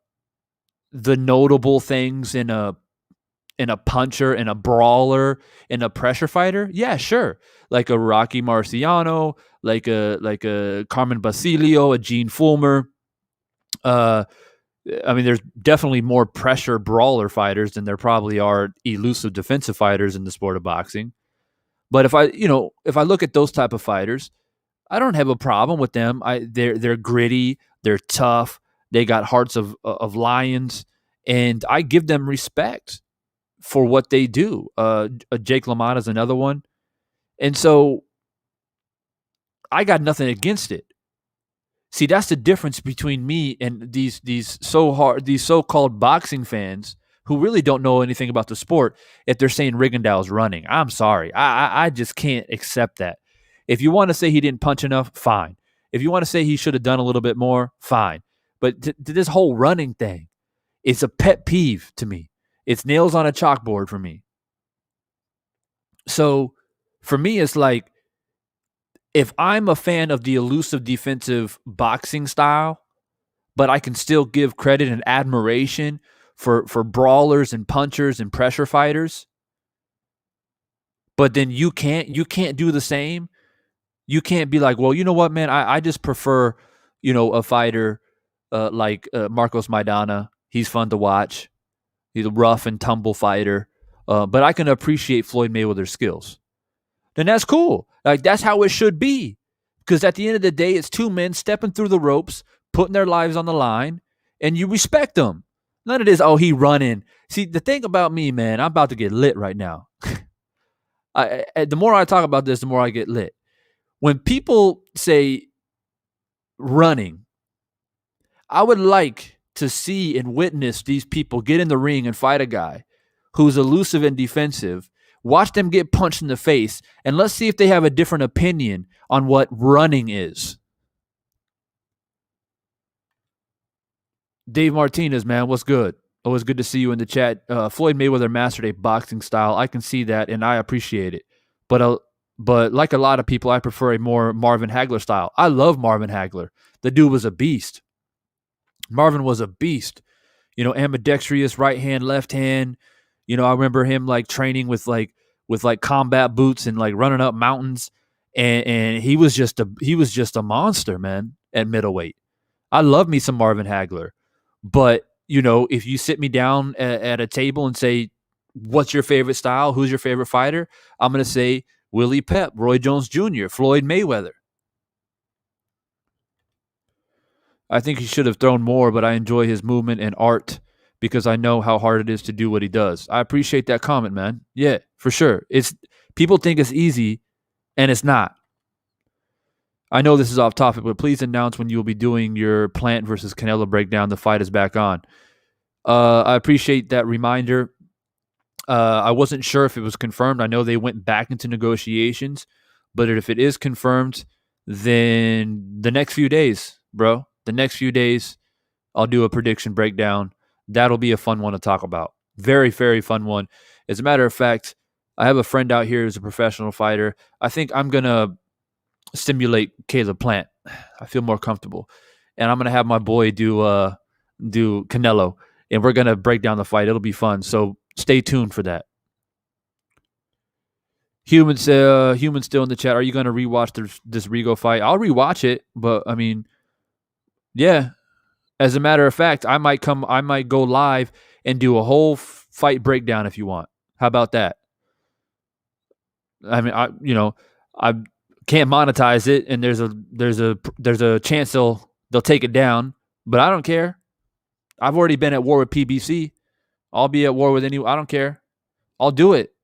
Speaker 1: notable things in a puncher, in a brawler, in a pressure fighter? Yeah, sure. Like a Rocky Marciano, like a Carmen Basilio, a Gene Fulmer. There's definitely more pressure brawler fighters than there probably are elusive defensive fighters in the sport of boxing. But if I look at those type of fighters, I don't have a problem with them. They're gritty, they're tough, they got hearts of lions, and I give them respect for what they do. Jake LaMotta is another one, and so I got nothing against it. See, that's the difference between me and these so-called boxing fans who really don't know anything about the sport. If they're saying Rigondeaux's running, I'm sorry, I just can't accept that. If you want to say he didn't punch enough, fine. If you want to say he should have done a little bit more, fine. But to this whole running thing, it's a pet peeve to me. It's nails on a chalkboard for me. So for me, it's like, if I'm a fan of the elusive defensive boxing style, but I can still give credit and admiration for brawlers and punchers and pressure fighters, but then you can't do the same. You can't be like, well, you know what, man, I just prefer, a fighter like Marcos Maidana. He's fun to watch. He's a rough and tumble fighter, but I can appreciate Floyd Mayweather's skills. Then that's cool. Like, that's how it should be. Because at the end of the day, it's two men stepping through the ropes, putting their lives on the line, and you respect them. None of this, he running. See, the thing about me, man, I'm about to get lit right now. The more I talk about this, the more I get lit. When people say running, I would like to see and witness these people get in the ring and fight a guy who's elusive and defensive. Watch them get punched in the face, and let's see if they have a different opinion on what running is. Dave Martinez, man, what's good? Always good to see you in the chat. Floyd Mayweather mastered a boxing style. I can see that, and I appreciate it. But like a lot of people, I prefer a more Marvin Hagler style. I love Marvin Hagler. The dude was a beast. Marvin was a beast. Ambidextrous, right hand, left hand. I remember him like training with combat boots and like running up mountains, and he was just a monster, man, at middleweight. I love me some Marvin Hagler, but if you sit me down at a table and say, "What's your favorite style? Who's your favorite fighter?" I'm gonna say Willie Pep, Roy Jones Jr., Floyd Mayweather. I think he should have thrown more, but I enjoy his movement and art because I know how hard it is to do what he does. I appreciate that comment, man. Yeah, for sure. People think it's easy, and it's not. I know this is off topic, but please announce when you will be doing your Plant versus Canelo breakdown. The fight is back on. I appreciate that reminder. I wasn't sure if it was confirmed. I know they went back into negotiations, but if it is confirmed, then the next few days, bro, the next few days, I'll do a prediction breakdown. That'll be a fun one to talk about. Very, very fun one. As a matter of fact, I have a friend out here who's a professional fighter. I think I'm going to simulate Caleb Plant. I feel more comfortable. And I'm going to have my boy do Canelo, and we're going to break down the fight. It'll be fun. So stay tuned for that. Human still in the chat. Are you going to rewatch this Rigo fight? I'll rewatch it, but I mean, yeah. As a matter of fact, I might go live and do a whole fight breakdown if you want. How about that? I mean, I can't monetize it, and there's a chance they'll take it down, but I don't care. I've already been at war with PBC. I'll be at war with I don't care. I'll do it,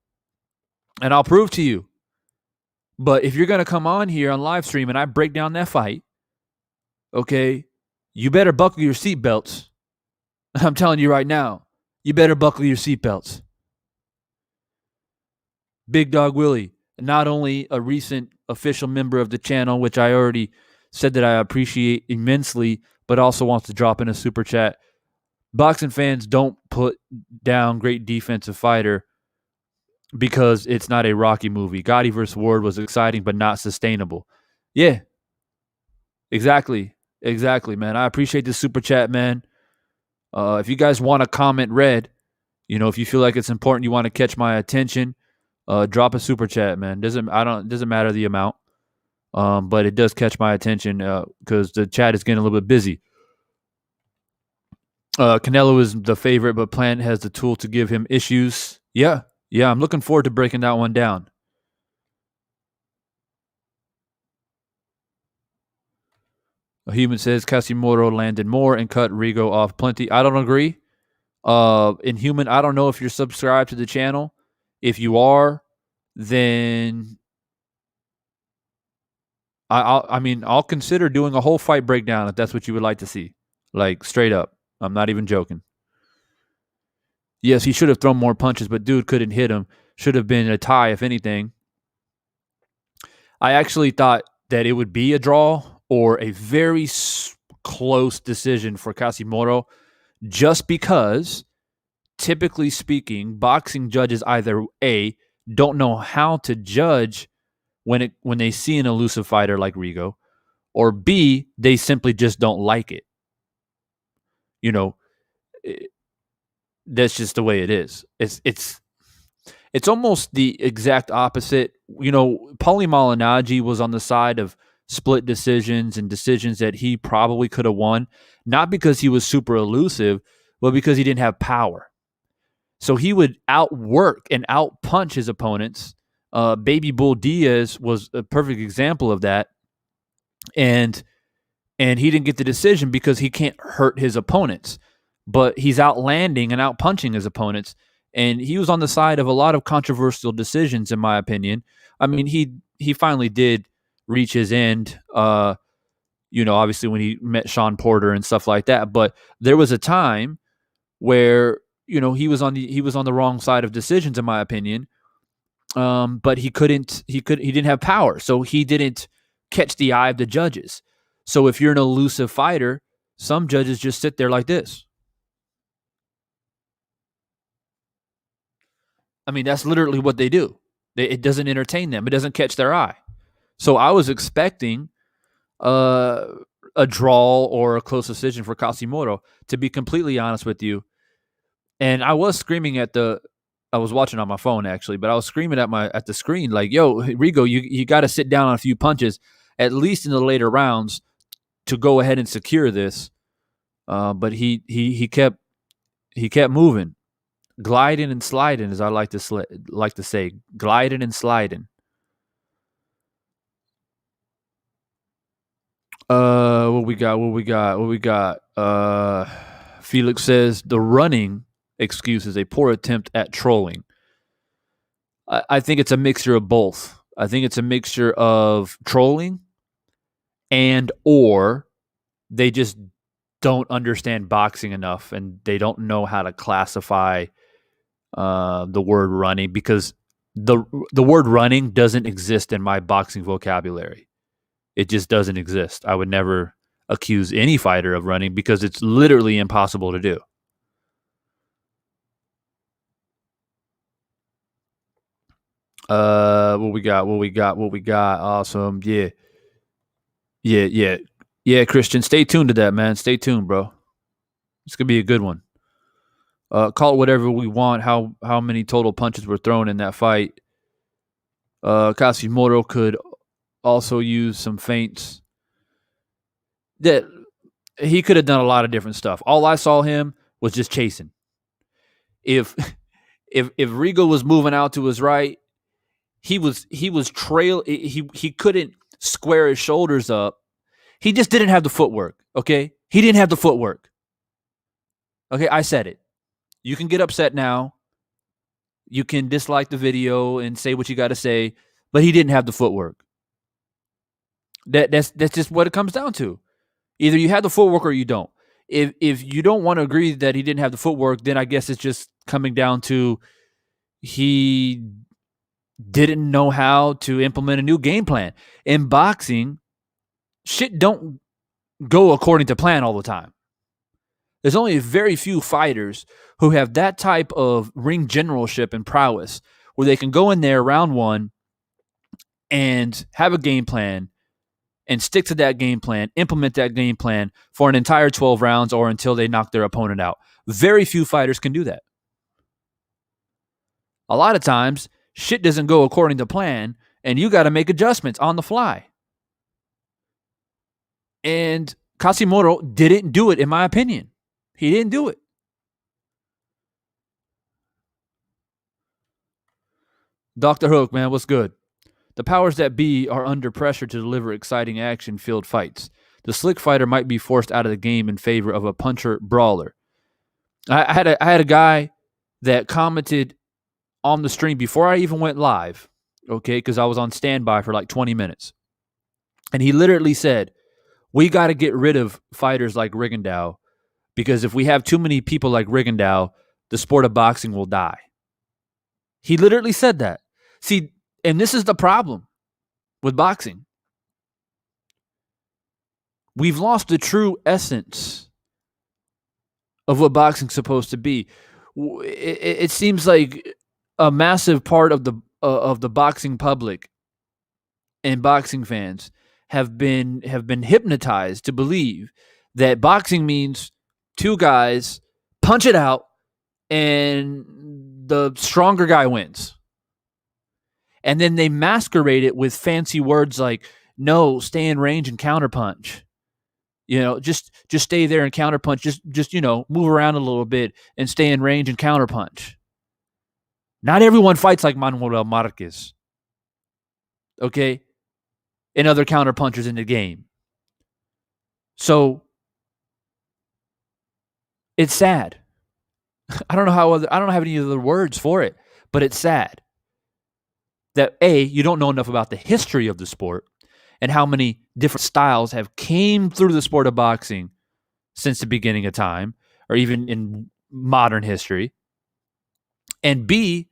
Speaker 1: and I'll prove to you. But if you're gonna come on here on live stream and I break down that fight, okay, you better buckle your seatbelts. I'm telling you right now, you better buckle your seatbelts. Big Dog Willie, not only a recent official member of the channel, which I already said that I appreciate immensely, but also wants to drop in a super chat. Boxing fans don't put down great defensive fighter because it's not a Rocky movie. Gotti vs. Ward was exciting, but not sustainable. Yeah, exactly, man. I appreciate the super chat, man. If you guys want to comment red, if you feel like it's important, you want to catch my attention, drop a super chat, man. Doesn't matter the amount, but it does catch my attention because the chat is getting a little bit busy. Canelo is the favorite, but Plant has the tool to give him issues. Yeah, I'm looking forward to breaking that one down. A human says Casimero landed more and cut Rigo off plenty. I don't agree. In human, I don't know if you're subscribed to the channel. If you are, then I'll consider doing a whole fight breakdown if that's what you would like to see. Like straight up. I'm not even joking. Yes, he should have thrown more punches, but dude couldn't hit him. Should have been a tie, if anything. I actually thought that it would be a draw or a very close decision for Casimero, just because, typically speaking, boxing judges either A, don't know how to judge when they see an elusive fighter like Rigo, or B, they simply just don't like it. That's just the way it is. It's almost the exact opposite. Paulie Malignaggi was on the side of split decisions and decisions that he probably could have won, not because he was super elusive, but because he didn't have power. So he would outwork and outpunch his opponents. Baby Bull Diaz was a perfect example of that. And he didn't get the decision because he can't hurt his opponents, but he's outlanding and outpunching his opponents. And he was on the side of a lot of controversial decisions, in my opinion. I mean, he finally did reach his end, obviously when he met Sean Porter and stuff like that. But there was a time where, he was on the wrong side of decisions, in my opinion. But he didn't have power. So he didn't catch the eye of the judges. So if you're an elusive fighter, some judges just sit there like this. I mean, that's literally what they do. It doesn't entertain them. It doesn't catch their eye. So I was expecting a draw or a close decision for Casimero, to be completely honest with you. And I was screaming I was watching on my phone actually, but I was screaming at the screen like, "Yo, Rigo, you got to sit down on a few punches, at least in the later rounds, to go ahead and secure this." But he kept moving. Gliding and sliding, as I like to say, gliding and sliding. What we got? Felix says the running excuse is a poor attempt at trolling. I think it's a mixture of both. I think it's a mixture of trolling and or they just don't understand boxing enough and they don't know how to classify the word running, because the word running doesn't exist in my boxing vocabulary. It just doesn't exist. I would never accuse any fighter of running because it's literally impossible to do. What we got? What we got? What we got? Awesome. Yeah. Yeah, yeah. Yeah, Christian, stay tuned to that, man. Stay tuned, bro. It's gonna be a good one. Call it whatever we want. How many total punches were thrown in that fight? Casimero could also use some feints. That he could have done a lot of different stuff. All I saw him was just chasing. If if Rigo was moving out to his right, he was trail. He couldn't square his shoulders up. He just didn't have the footwork. Okay, he didn't have the footwork. Okay, I said it. You can get upset now. You can dislike the video and say what you got to say, but he didn't have the footwork. That's just what it comes down to. Either you have the footwork or you don't. If you don't want to agree that he didn't have the footwork, then I guess it's just coming down to he didn't know how to implement a new game plan. In boxing, shit don't go according to plan all the time. There's only very few fighters who have that type of ring generalship and prowess where they can go in there round one and have a game plan and stick to that game plan, implement that game plan for an entire 12 rounds or until they knock their opponent out. Very few fighters can do that. A lot of times, shit doesn't go according to plan, and you got to make adjustments on the fly. And Casimero didn't do it, in my opinion. He didn't do it. Dr. Hook, man, what's good? The powers that be are under pressure to deliver exciting action-filled fights. The slick fighter might be forced out of the game in favor of a puncher brawler. I had a guy that commented on the stream before I even went live, okay, because I was on standby for like 20 minutes. And he literally said, we got to get rid of fighters like Rigondeaux, because if we have too many people like Rigondeaux, the sport of boxing will die. He literally said that. See, and this is the problem with boxing. We've lost the true essence of what boxing's supposed to be. It seems like a massive part of the boxing public and boxing fans have been hypnotized to believe that boxing means two guys punch it out and the stronger guy wins. And then they masquerade it with fancy words like, no, stay in range and counterpunch. You know, just stay there and counterpunch. Just move around a little bit and stay in range and counterpunch. Not everyone fights like Manuel Marquez. Okay? And other counterpunchers in the game. So it's sad. I don't have any other words for it, but it's sad that you don't know enough about the history of the sport and how many different styles have came through the sport of boxing since the beginning of time, or even in modern history. And B,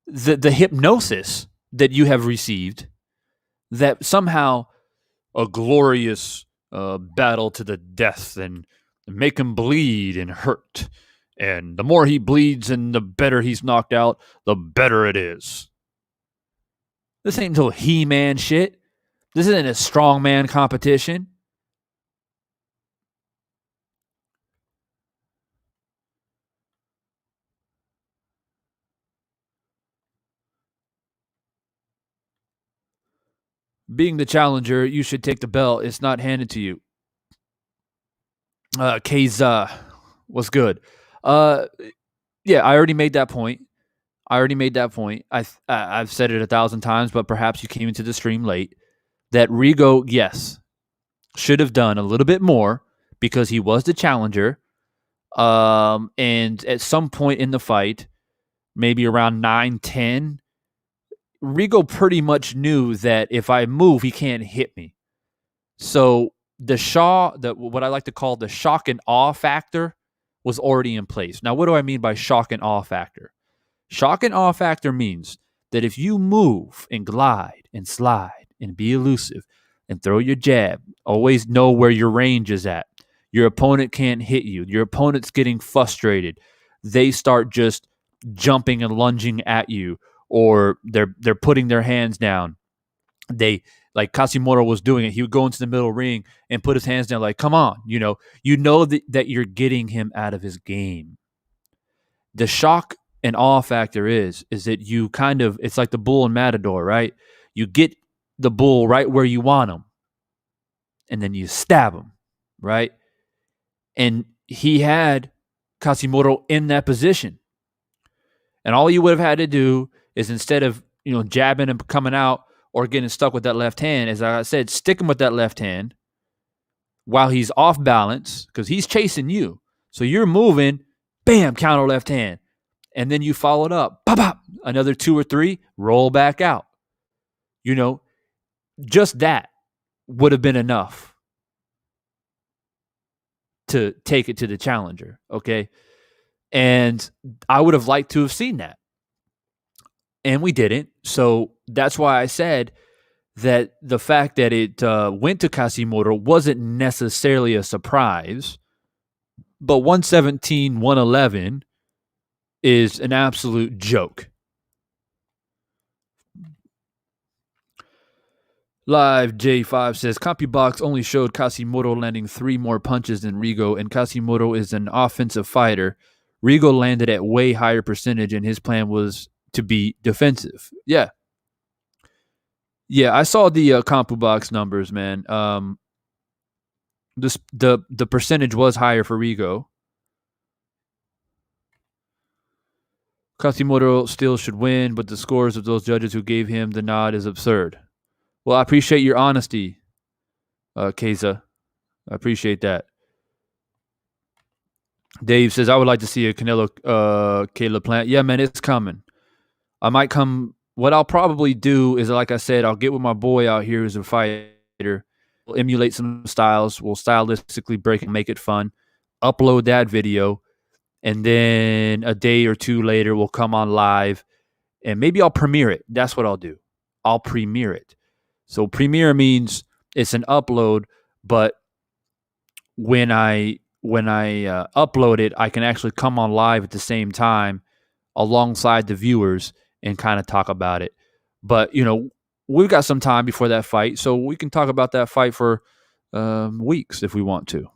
Speaker 1: the hypnosis that you have received that somehow a glorious battle to the death and make him bleed and hurt. And the more he bleeds and the better he's knocked out, the better it is. This ain't no He-Man shit. This isn't a strongman competition. Being the challenger, you should take the belt. It's not handed to you. Keza, what's good? Yeah, I already made that point. I've said it 1,000 times, but perhaps you came into the stream late. That Rigo, yes, should have done a little bit more because he was the challenger. And at some point in the fight, maybe around 9-10, Rigo pretty much knew that if I move, he can't hit me. So what I like to call the shock and awe factor was already in place. Now, what do I mean by shock and awe factor? Shock and awe factor means that if you move and glide and slide and be elusive and throw your jab, always know where your range is at. Your opponent can't hit you. Your opponent's getting frustrated. They start just jumping and lunging at you, or they're putting their hands down. They, like Casimero was doing it. He would go into the middle ring and put his hands down, like, come on, that you're getting him out of his game. The shock and awe factor is that you kind of, it's like the bull and matador, right? You get the bull right where you want him, and then you stab him, right? And he had Casimero in that position. And all you would have had to do is, instead of, jabbing and coming out or getting stuck with that left hand, as I said, stick him with that left hand while he's off balance, because he's chasing you. So you're moving, bam, counter left hand. And then you followed up, pop, pop, another 2 or 3, roll back out. Just that would have been enough to take it to the challenger, okay? And I would have liked to have seen that. And we didn't. So that's why I said that the fact that it went to Casimero wasn't necessarily a surprise. But 117, 111 is an absolute joke. Live J5 says CompuBox only showed Casimero landing 3 more punches than Rigo, and Casimero is an offensive fighter. Rigo landed at way higher percentage, and his plan was to be defensive. Yeah, I saw the CompuBox numbers, man. The percentage was higher for Rigo. Casimero still should win, but the scores of those judges who gave him the nod is absurd. Well, I appreciate your honesty, Keza. I appreciate that. Dave says, I would like to see a Canelo Caleb Plant. Yeah, man, it's coming. I might come. What I'll probably do is, like I said, I'll get with my boy out here who's a fighter. We'll emulate some styles. We'll stylistically break and make it fun. Upload that video. And then a day or 2 later, we'll come on live. And maybe I'll premiere it. That's what I'll do. I'll premiere it. So premiere means it's an upload, but when I upload it, I can actually come on live at the same time alongside the viewers and kind of talk about it. But, we've got some time before that fight, so we can talk about that fight for weeks if we want to.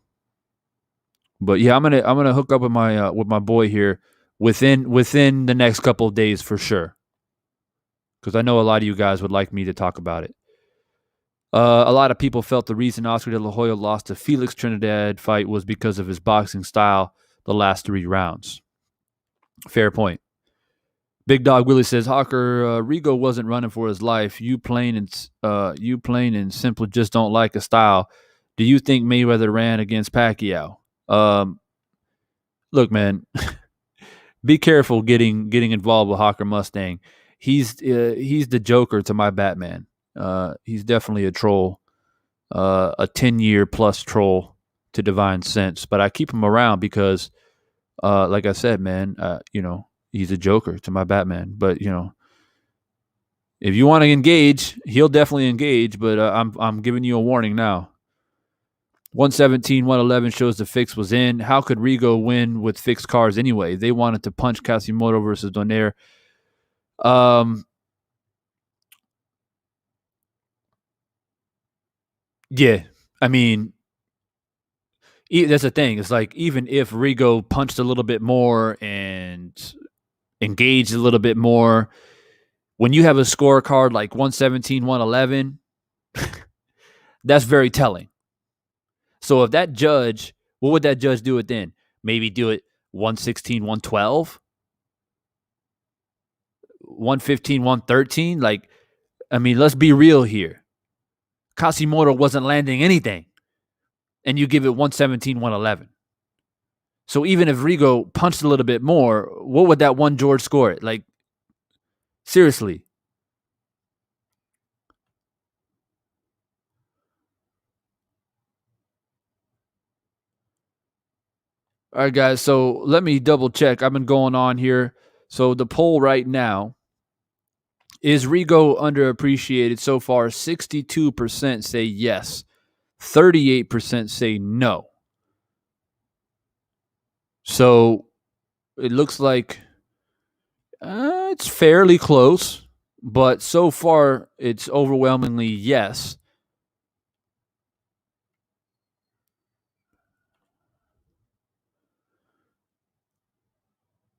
Speaker 1: But yeah, I'm gonna hook up with my boy here within the next couple of days for sure, because I know a lot of you guys would like me to talk about it. A lot of people felt the reason Oscar De La Hoya lost the Felix Trinidad fight was because of his boxing style the last 3 rounds. Fair point. Big Dog Willie says, Hawker, Rigo wasn't running for his life. You plain and simple just don't like his style. Do you think Mayweather ran against Pacquiao? Look, man, be careful getting involved with Hawker Mustang. He's the Joker to my Batman. He's definitely a troll, a 10-year plus troll to Divine Sense. But I keep him around because, like I said, man, he's a Joker to my Batman. But if you want to engage, he'll definitely engage. But I'm giving you a warning now. 117, 111 shows the fix was in. How could Rigo win with fixed cards anyway? They wanted to punch Casimero versus Donaire. Yeah, I mean, that's the thing. It's like, even if Rigo punched a little bit more and engaged a little bit more, when you have a scorecard like 117, 111, that's very telling. So if that judge, what would that judge do it then? Maybe do it 116, 112, 115, 113? Like, I mean, let's be real here. Casimero wasn't landing anything, and you give it 117, 111. So even if Rigo punched a little bit more, what would that one George score it? Like, seriously. All right, guys. So let me double check. I've been going on here. So the poll right now is Rigo underappreciated so far. 62% say yes, 38% say no. So it looks like it's fairly close, but so far it's overwhelmingly yes.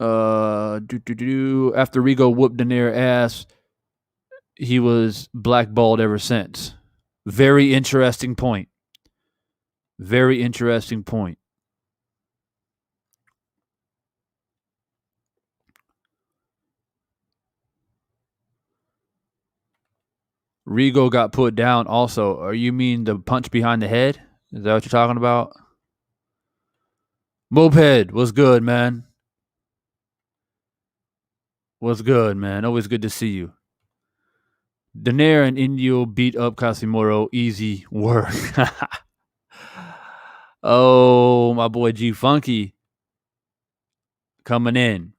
Speaker 1: After Rigo whooped Daenerys' ass, he was blackballed ever since. Very interesting point. Very interesting point. Rigo got put down also. Or you mean the punch behind the head? Is that what you're talking about? Moped, what's good, man? What's good, man? Always good to see you. Daenerys and Indio beat up Casimero. Easy work. Oh, my boy G Funky coming in.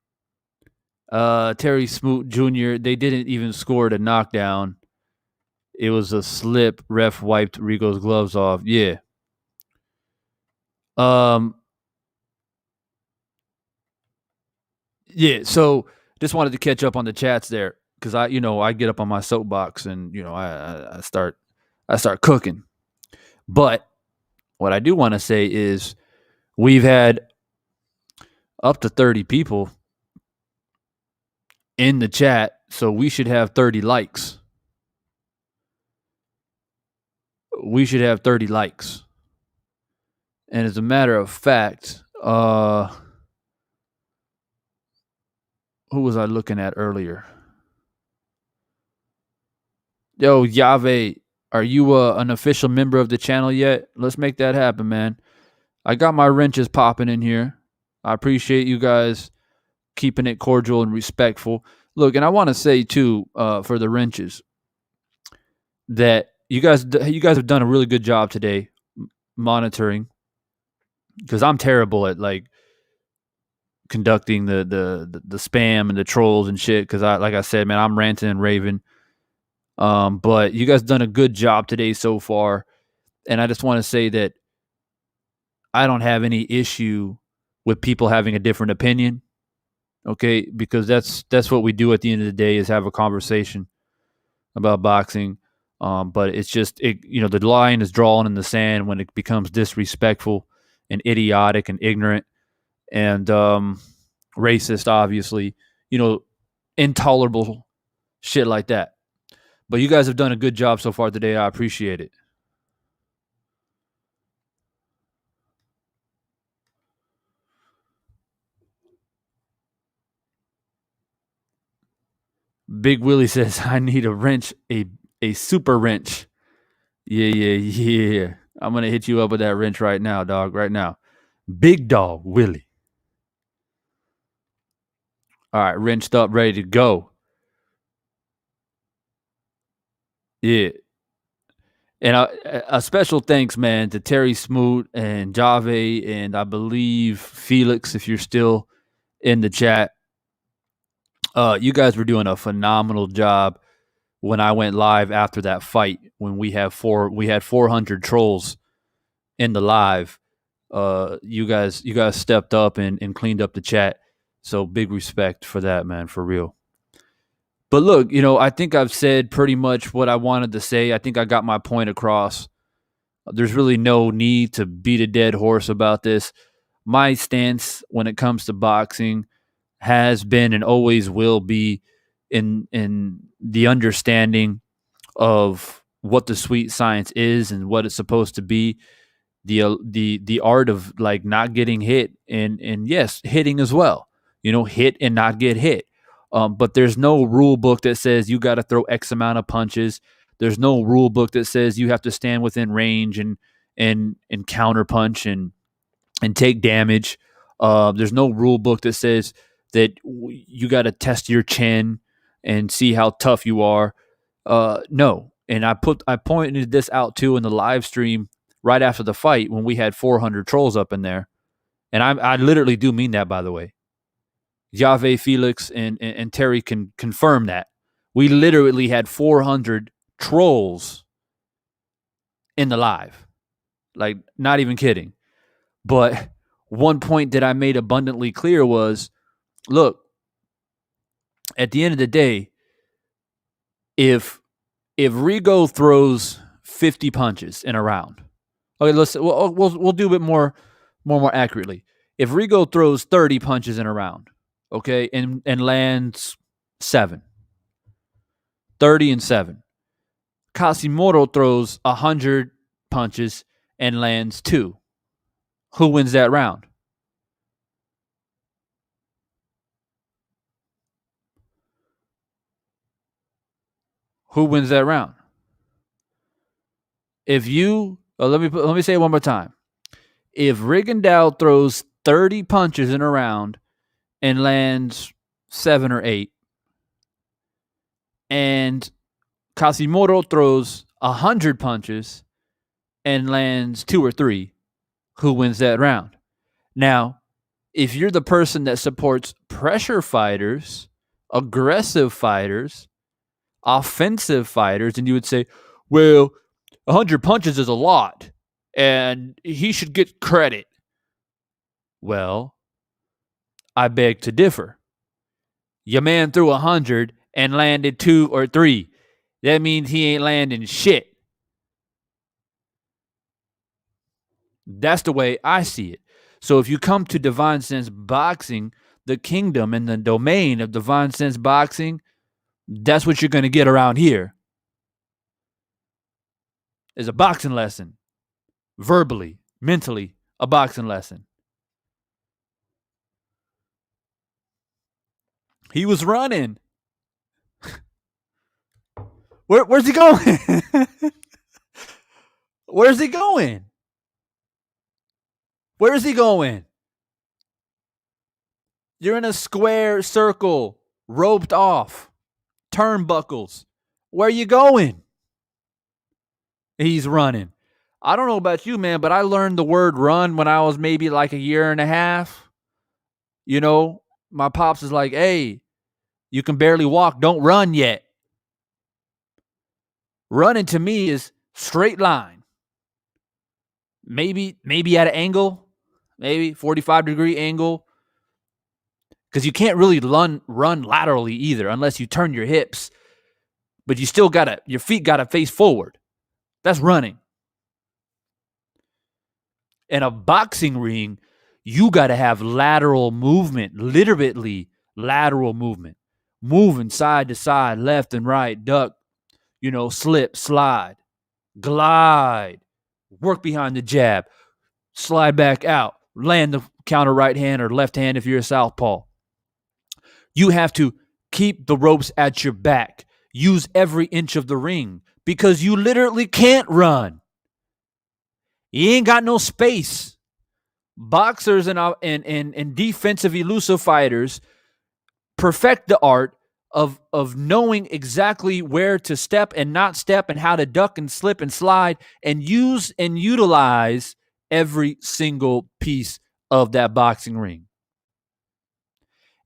Speaker 1: Terry Smoot Jr., they didn't even score the knockdown. It was a slip. Ref wiped Rigo's gloves off. Yeah. Yeah, so just wanted to catch up on the chats there because I get up on my soapbox and I start cooking. But what I do want to say is we've had up to 30 people in the chat, so we should have 30 likes. We should have 30 likes. And as a matter of fact, who was I looking at earlier? Yo, Yave, are you an official member of the channel yet? Let's make that happen, man. I got my wrenches popping in here. I appreciate you guys keeping it cordial and respectful. Look, and I want to say too, for the wrenches, that you guys have done a really good job today monitoring, because I'm terrible at like conducting the spam and the trolls and shit. Because like I said, man, I'm ranting and raving. But you guys done a good job today so far, and I just want to say that I don't have any issue with people having a different opinion. Okay, because that's what we do at the end of the day, is have a conversation about boxing. But it's just the line is drawn in the sand when it becomes disrespectful and idiotic and ignorant and racist, obviously, intolerable shit like that. But you guys have done a good job so far today. I appreciate it. Big Willie says, I need a wrench, a super wrench. Yeah. I'm going to hit you up with that wrench right now, dog, right now. Big dog, Willie. All right, wrenched up, ready to go. Yeah. And a special thanks, man, to Terry Smoot and Jave and I believe Felix, if you're still in the chat. You guys were doing a phenomenal job when I went live after that fight, when we had 400 trolls in the live. You guys stepped up and cleaned up the chat. So big respect for that, man, for real. But look, I think I've said pretty much what I wanted to say. I think I got my point across. There's really no need to beat a dead horse about this. My stance when it comes to boxing has been and always will be in the understanding of what the sweet science is and what it's supposed to be. The art of like not getting hit and yes, hitting as well. Hit and not get hit. But there's no rule book that says you got to throw X amount of punches. There's no rule book that says you have to stand within range and counter punch and take damage. There's no rule book that says that you got to test your chin and see how tough you are. No, and I pointed this out too in the live stream right after the fight when we had 400 trolls up in there. And I literally do mean that, by the way. Yahweh, Felix, and Terry can confirm that. We literally had 400 trolls in the live. Like, not even kidding. But one point that I made abundantly clear was, look, at the end of the day, if Rigo throws 50 punches in a round, okay, we'll do it more accurately. If Rigo throws 30 punches in a round, okay, and lands 7, 30 and 7. Casimero throws 100 punches and lands 2. Who wins that round? Who wins that round? If you let me say it one more time. If Rigondeaux throws 30 punches in a round and lands 7 or 8, and Casimero throws 100 punches and lands 2 or 3, who wins that round? Now, if you're the person that supports pressure fighters, aggressive fighters, offensive fighters, and you would say, well, 100 punches is a lot, and he should get credit. Well, I beg to differ. Your man threw 100 and landed 2 or 3. That means he ain't landing shit. That's the way I see it. So if you come to Divine Sense Boxing, the kingdom and the domain of Divine Sense Boxing, that's what you're going to get around here. Is a boxing lesson. Verbally, mentally, a boxing lesson. He was running. Where's he going? Where's he going? Where's he going? You're in a square circle, roped off, turnbuckles. Where you going? He's running. I don't know about you, man, but I learned the word run when I was maybe like a year and a half. You know, my pops is like, hey, you can barely walk. Don't run yet. Running to me is straight line. Maybe at an angle, maybe 45-degree angle. Because you can't really run laterally either unless you turn your hips. But you still your feet gotta face forward. That's running. In a boxing ring, you gotta have lateral movement, literally lateral movement. Moving side to side, left and right, duck, slip, slide, glide, work behind the jab, slide back out, land the counter right hand or left hand if you're a southpaw. You have to keep the ropes at your back. Use every inch of the ring because you literally can't run. You ain't got no space. Boxers and defensive elusive fighters perfect the art of knowing exactly where to step and not step and how to duck and slip and slide and use and utilize every single piece of that boxing ring.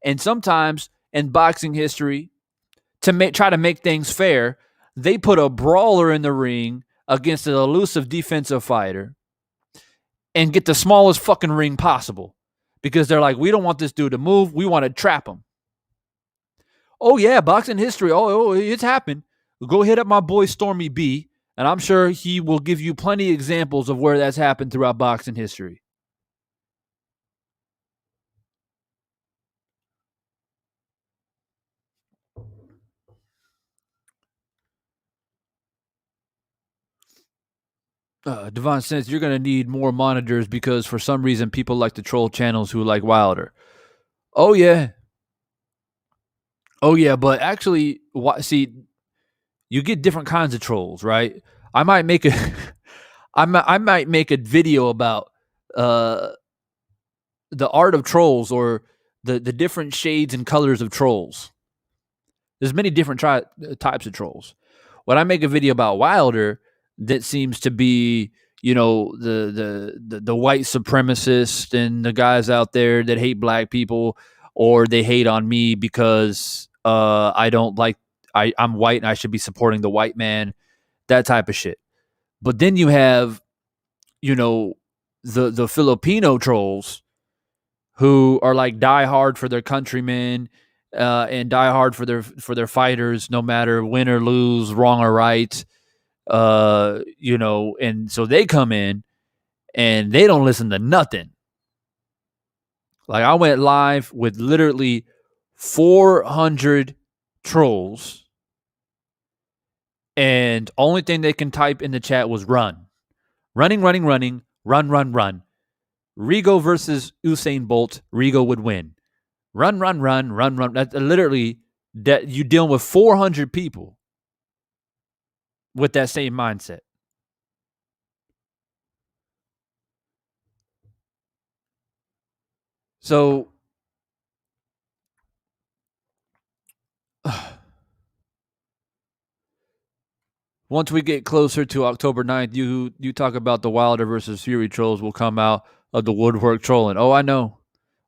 Speaker 1: And sometimes in boxing history, to try to make things fair, they put a brawler in the ring against an elusive defensive fighter and get the smallest fucking ring possible because they're like, we don't want this dude to move. We want to trap him. Oh, yeah, boxing history. Oh, it's happened. Go hit up my boy Stormy B, and I'm sure he will give you plenty of examples of where that's happened throughout boxing history. Devon Sense, you're going to need more monitors because for some reason people like to troll channels who like Wilder. Oh, yeah. Oh, yeah, but actually, see, you get different kinds of trolls, right? I might make a I might make a video about the art of trolls or the different shades and colors of trolls. There's many different types of trolls. When I make a video about Wilder, that seems to be, the white supremacists and the guys out there that hate black people, or they hate on me because I don't like I'm white and I should be supporting the white man, that type of shit. But then you have, the Filipino trolls who are like die hard for their countrymen, and die hard for their fighters, no matter win or lose, wrong or right. And so they come in and they don't listen to nothing. Like, I went live with literally 400 trolls, and only thing they can type in the chat was run. Running, running, running, run, run, run. Rigo versus Usain Bolt, Rigo would win. Run, run, run, run, run. That's literally that you dealing with 400 people with that same mindset. So once we get closer to October 9th, you talk about the Wilder versus Fury trolls will come out of the woodwork trolling. Oh, I know.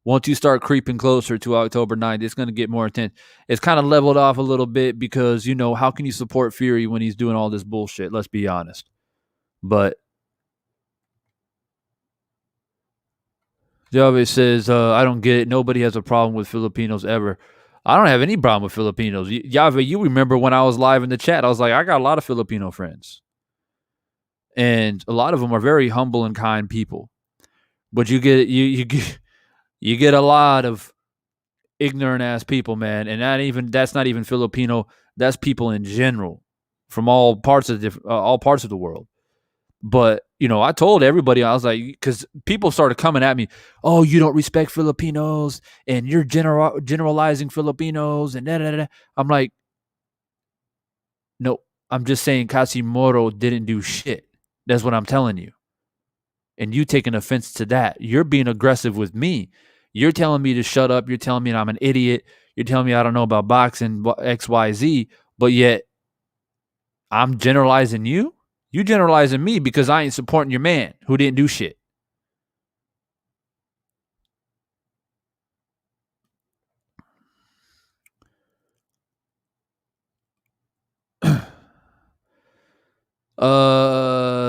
Speaker 1: Once you start creeping closer to October 9th, it's going to get more intense. It's kind of leveled off a little bit because, how can you support Fury when he's doing all this bullshit? Let's be honest. But Javed says, I don't get it. Nobody has a problem with Filipinos ever. I don't have any problem with Filipinos. Yave, you remember when I was live in the chat, I was like, I got a lot of Filipino friends. And a lot of them are very humble and kind people. But you get a lot of ignorant ass people, man. And that's not even Filipino. That's people in general from all parts of the world. But, I told everybody, I was like, because people started coming at me, oh, you don't respect Filipinos and you're generalizing Filipinos and da, da, da. I'm like, no, I'm just saying Casimero didn't do shit. That's what I'm telling you. And you taking offense to that. You're being aggressive with me. You're telling me to shut up. You're telling me I'm an idiot. You're telling me I don't know about boxing, X, Y, Z. But yet I'm generalizing you. You generalizing me because I ain't supporting your man who didn't do shit.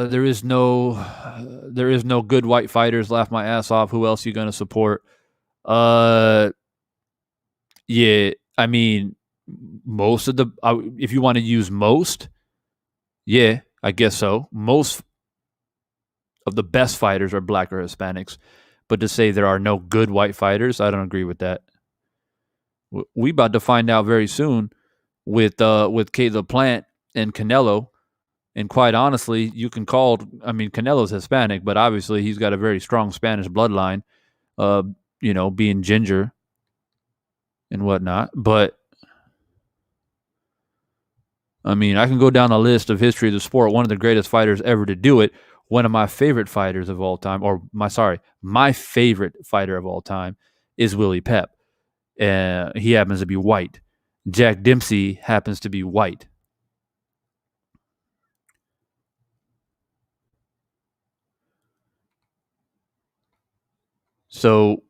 Speaker 1: There is no good white fighters. Laugh my ass off. Who else you gonna support? Yeah, I mean, most of the if you want to use most, yeah, I guess so. Most of the best fighters are black or Hispanics, but to say there are no good white fighters, I don't agree with that. We about to find out very soon with Caleb Plant and Canelo. And quite honestly, you can call. I mean, Canelo's Hispanic, but obviously he's got a very strong Spanish bloodline. Being ginger and whatnot. But I mean, I can go down a list of history of the sport. One of the greatest fighters ever to do it. One of my favorite fighters of all time, my favorite fighter of all time is Willie Pep. He happens to be white. Jack Dempsey happens to be white. So,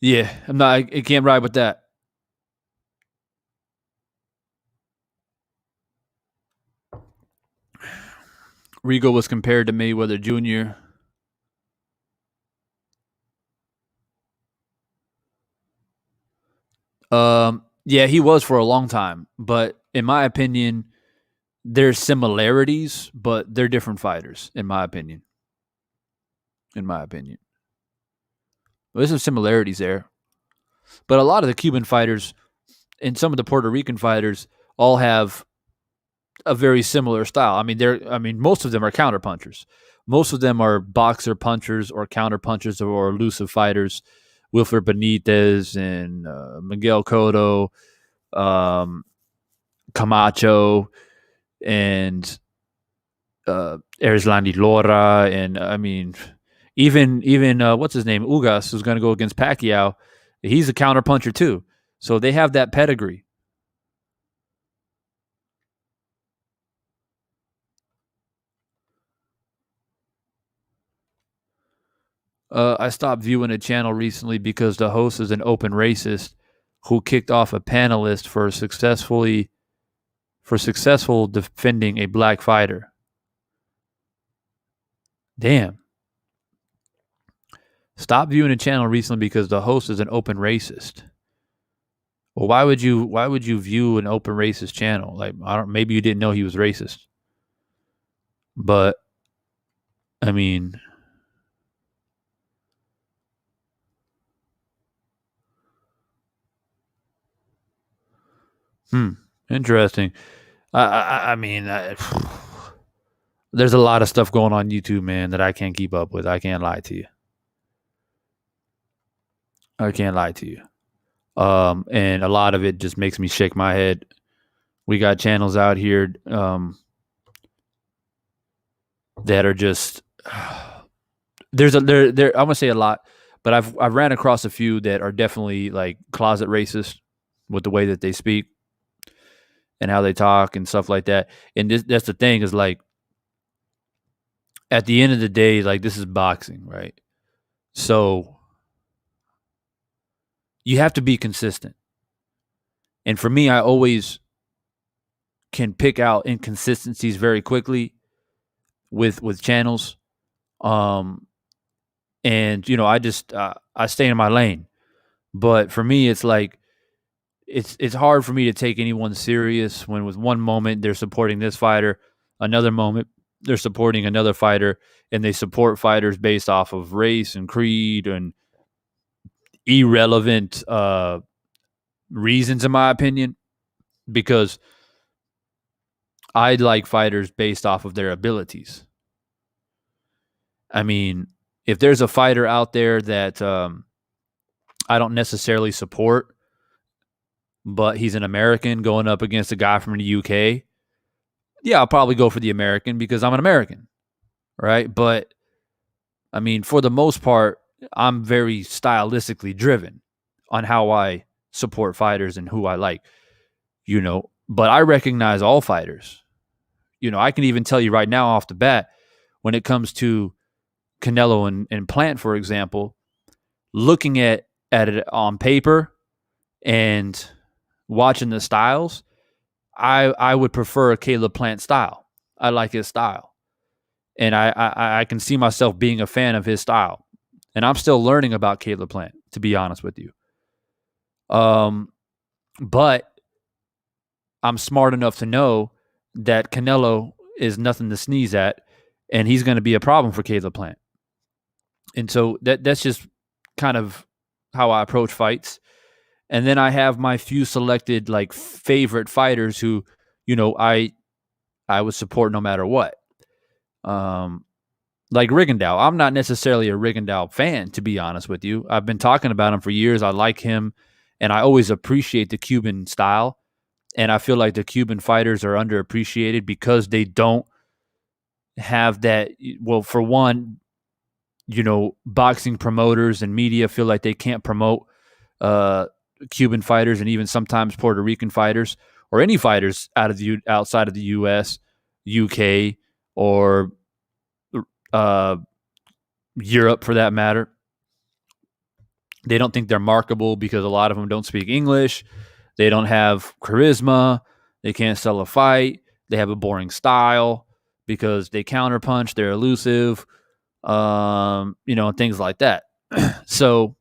Speaker 1: yeah, I can't ride with that. Rigo was compared to Mayweather Jr. Yeah, he was for a long time, but in my opinion, there's similarities, but they're different fighters. In my opinion, there's some similarities there, but a lot of the Cuban fighters and some of the Puerto Rican fighters all have a very similar style. I mean, most of them are counterpunchers. Most of them are boxer punchers or counterpunchers or elusive fighters. Wilfred Benitez and Miguel Cotto, Camacho, and Erislandy Lora, and I mean, even what's his name, Ugas, who's going to go against Pacquiao. He's a counterpuncher too. So they have that pedigree. I stopped viewing a channel recently because the host is an open racist who kicked off a panelist for successful defending a black fighter. Damn. Stop viewing a channel recently because the host is an open racist. Well, why would you view an open racist channel? Like, maybe you didn't know he was racist. But I mean, interesting. I mean, there's a lot of stuff going on YouTube, man, that I can't keep up with. I can't lie to you. And a lot of it just makes me shake my head. We got channels out here that are just there. I'm gonna say a lot, but I've ran across a few that are definitely like closet racist with the way that they speak and how they talk and stuff like that. And that's the thing is like, at the end of the day, like, this is boxing, right? So you have to be consistent. And for me, I always can pick out inconsistencies very quickly with channels. And I just I stay in my lane. But for me, it's like it's hard for me to take anyone serious when with one moment they're supporting this fighter, another moment they're supporting another fighter, and they support fighters based off of race and creed and irrelevant reasons, in my opinion, because I like fighters based off of their abilities. I mean, if there's a fighter out there that I don't necessarily support, but he's an American going up against a guy from the UK, yeah, I'll probably go for the American because I'm an American, right? But I mean, for the most part, I'm very stylistically driven on how I support fighters and who I like, But I recognize all fighters. I can even tell you right now off the bat, when it comes to Canelo and Plant, for example, looking at it on paper and watching the styles, I would prefer a Caleb Plant style. I like his style. And I can see myself being a fan of his style. And I'm still learning about Caleb Plant, to be honest with you. But I'm smart enough to know that Canelo is nothing to sneeze at, and he's going to be a problem for Caleb Plant. And so that's just kind of how I approach fights. And then I have my few selected like favorite fighters who, I would support no matter what. Like Rigondeaux. I'm not necessarily a Rigondeaux fan, to be honest with you. I've been talking about him for years. I like him, and I always appreciate the Cuban style. And I feel like the Cuban fighters are underappreciated because they don't have that. Well, for one, boxing promoters and media feel like they can't promote Cuban fighters and even sometimes Puerto Rican fighters or any fighters outside of the U.S., UK, or Europe for that matter. They don't think they're marketable because a lot of them don't speak English. They don't have charisma. They can't sell a fight. They have a boring style because they counterpunch. They're elusive, things like that. So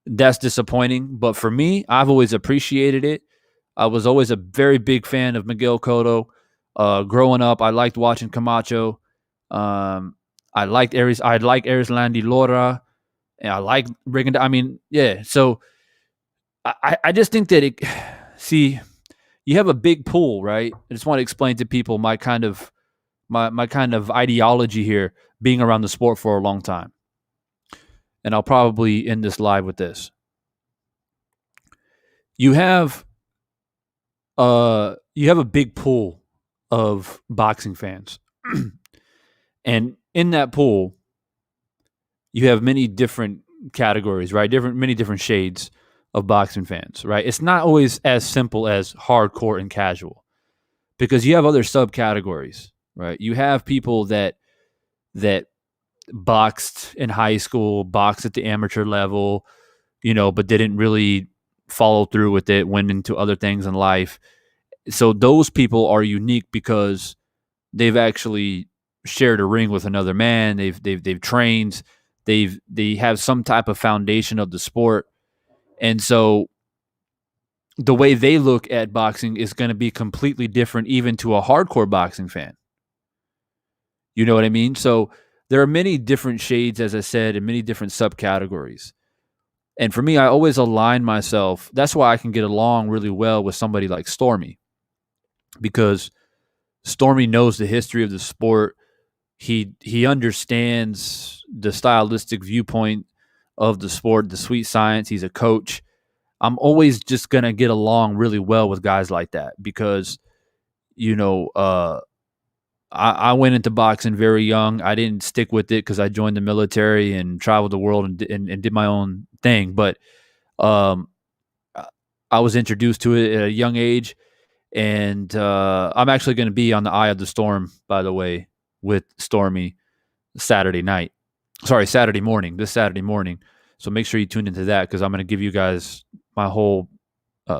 Speaker 1: that's disappointing. But for me, I've always appreciated it. I was always a very big fan of Miguel Cotto. Growing up, I liked watching Camacho. I liked Erislandy Lora. And I like Rigondeaux. I mean, yeah. So I just think that you have a big pool, right? I just want to explain to people my kind of ideology here, being around the sport for a long time. And I'll probably end this live with this. You have a big pool of boxing fans. And in that pool, you have many different categories, right? Many different shades of boxing fans, right? It's not always as simple as hardcore and casual, because you have other subcategories, right? You have people that boxed in high school, boxed at the amateur level, but didn't really follow through with it, went into other things in life. So those people are unique because they've actually shared a ring with another man. They've trained. They have some type of foundation of the sport, and so the way they look at boxing is going to be completely different, even to a hardcore boxing fan. You know what I mean? So there are many different shades, as I said, and many different subcategories. And for me, I always align myself. That's why I can get along really well with somebody like Stormy, because Stormy knows the history of the sport. He understands the stylistic viewpoint of the sport, the sweet science. He's a coach. I'm always just gonna get along really well with guys like that because you know I went into boxing very young. I didn't stick with it because I joined the military and traveled the world and did my own thing. But um, I was introduced to it at a young age, and I'm actually going to be on the Eye of the Storm, by the way, with Stormy Saturday night. Sorry, Saturday morning. This Saturday morning. So make sure you tune into that because I'm going to give you guys my whole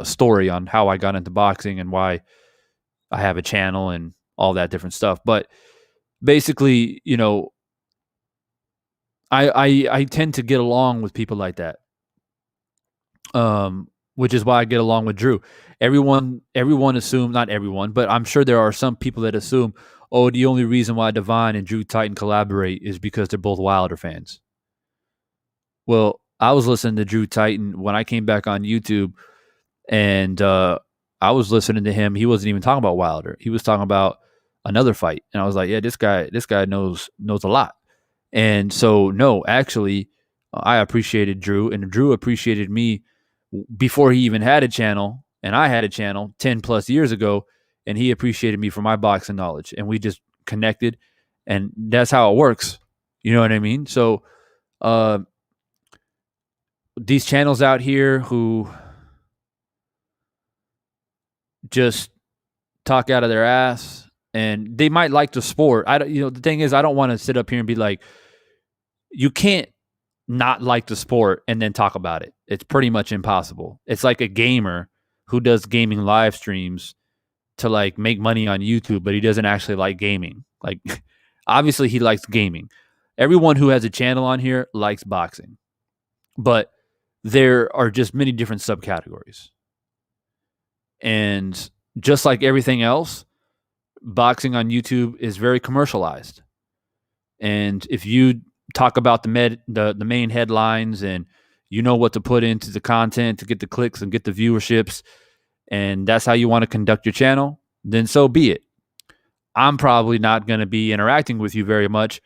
Speaker 1: story on how I got into boxing and why I have a channel and all that different stuff. But basically, I tend to get along with people like that. Which is why I get along with Drew. Everyone assumes, not everyone, but I'm sure there are some people that assume, oh, the only reason why Divine and Drew Titan collaborate is because they're both Wilder fans. Well, I was listening to Drew Titan when I came back on YouTube, and I was listening to him. He wasn't even talking about Wilder. He was talking about another fight, and I was like, yeah, this guy knows a lot. And so, no, actually, I appreciated Drew, and Drew appreciated me before he even had a channel, and I had a channel 10 plus years ago, and he appreciated me for my boxing knowledge, and we just connected, and that's how it works. You know what I mean? So, uh, these channels out here who just talk out of their ass, and they might like the sport. The thing is, I don't want to sit up here and be like, you can't not like the sport and then talk about it. It's pretty much impossible. It's like a gamer who does gaming live streams to like make money on YouTube, but he doesn't actually like gaming. Like, obviously, he likes gaming. Everyone who has a channel on here likes boxing, but there are just many different subcategories. And just like everything else, boxing on YouTube is very commercialized. And if you talk about the main headlines and you know what to put into the content to get the clicks and get the viewerships, and that's how you want to conduct your channel, then so be it. I'm probably not going to be interacting with you very much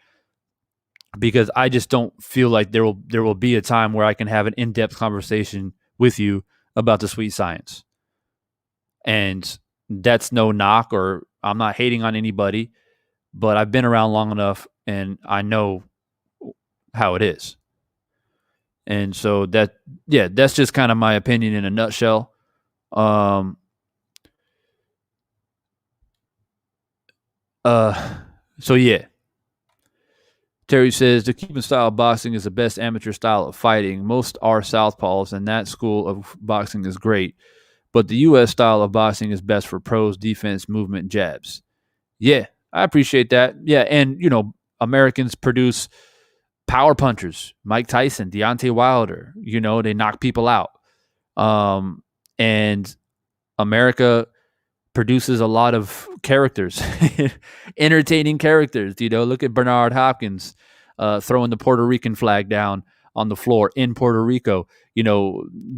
Speaker 1: because I just don't feel like there will be a time where I can have an in-depth conversation with you about the sweet science. And that's no knock, or I'm not hating on anybody, but I've been around long enough and I know how it is. And so that's just kind of my opinion in a nutshell. Um, so yeah. Terry says the Cuban style of boxing is the best amateur style of fighting. Most are southpaws, and that school of boxing is great. But the U.S. style of boxing is best for pros, defense, movement, jabs. Yeah, I appreciate that. Yeah, and Americans produce power punchers. Mike Tyson, Deontay Wilder. They knock people out. And America produces a lot of characters, entertaining characters. Look at Bernard Hopkins throwing the Puerto Rican flag down on the floor in Puerto Rico.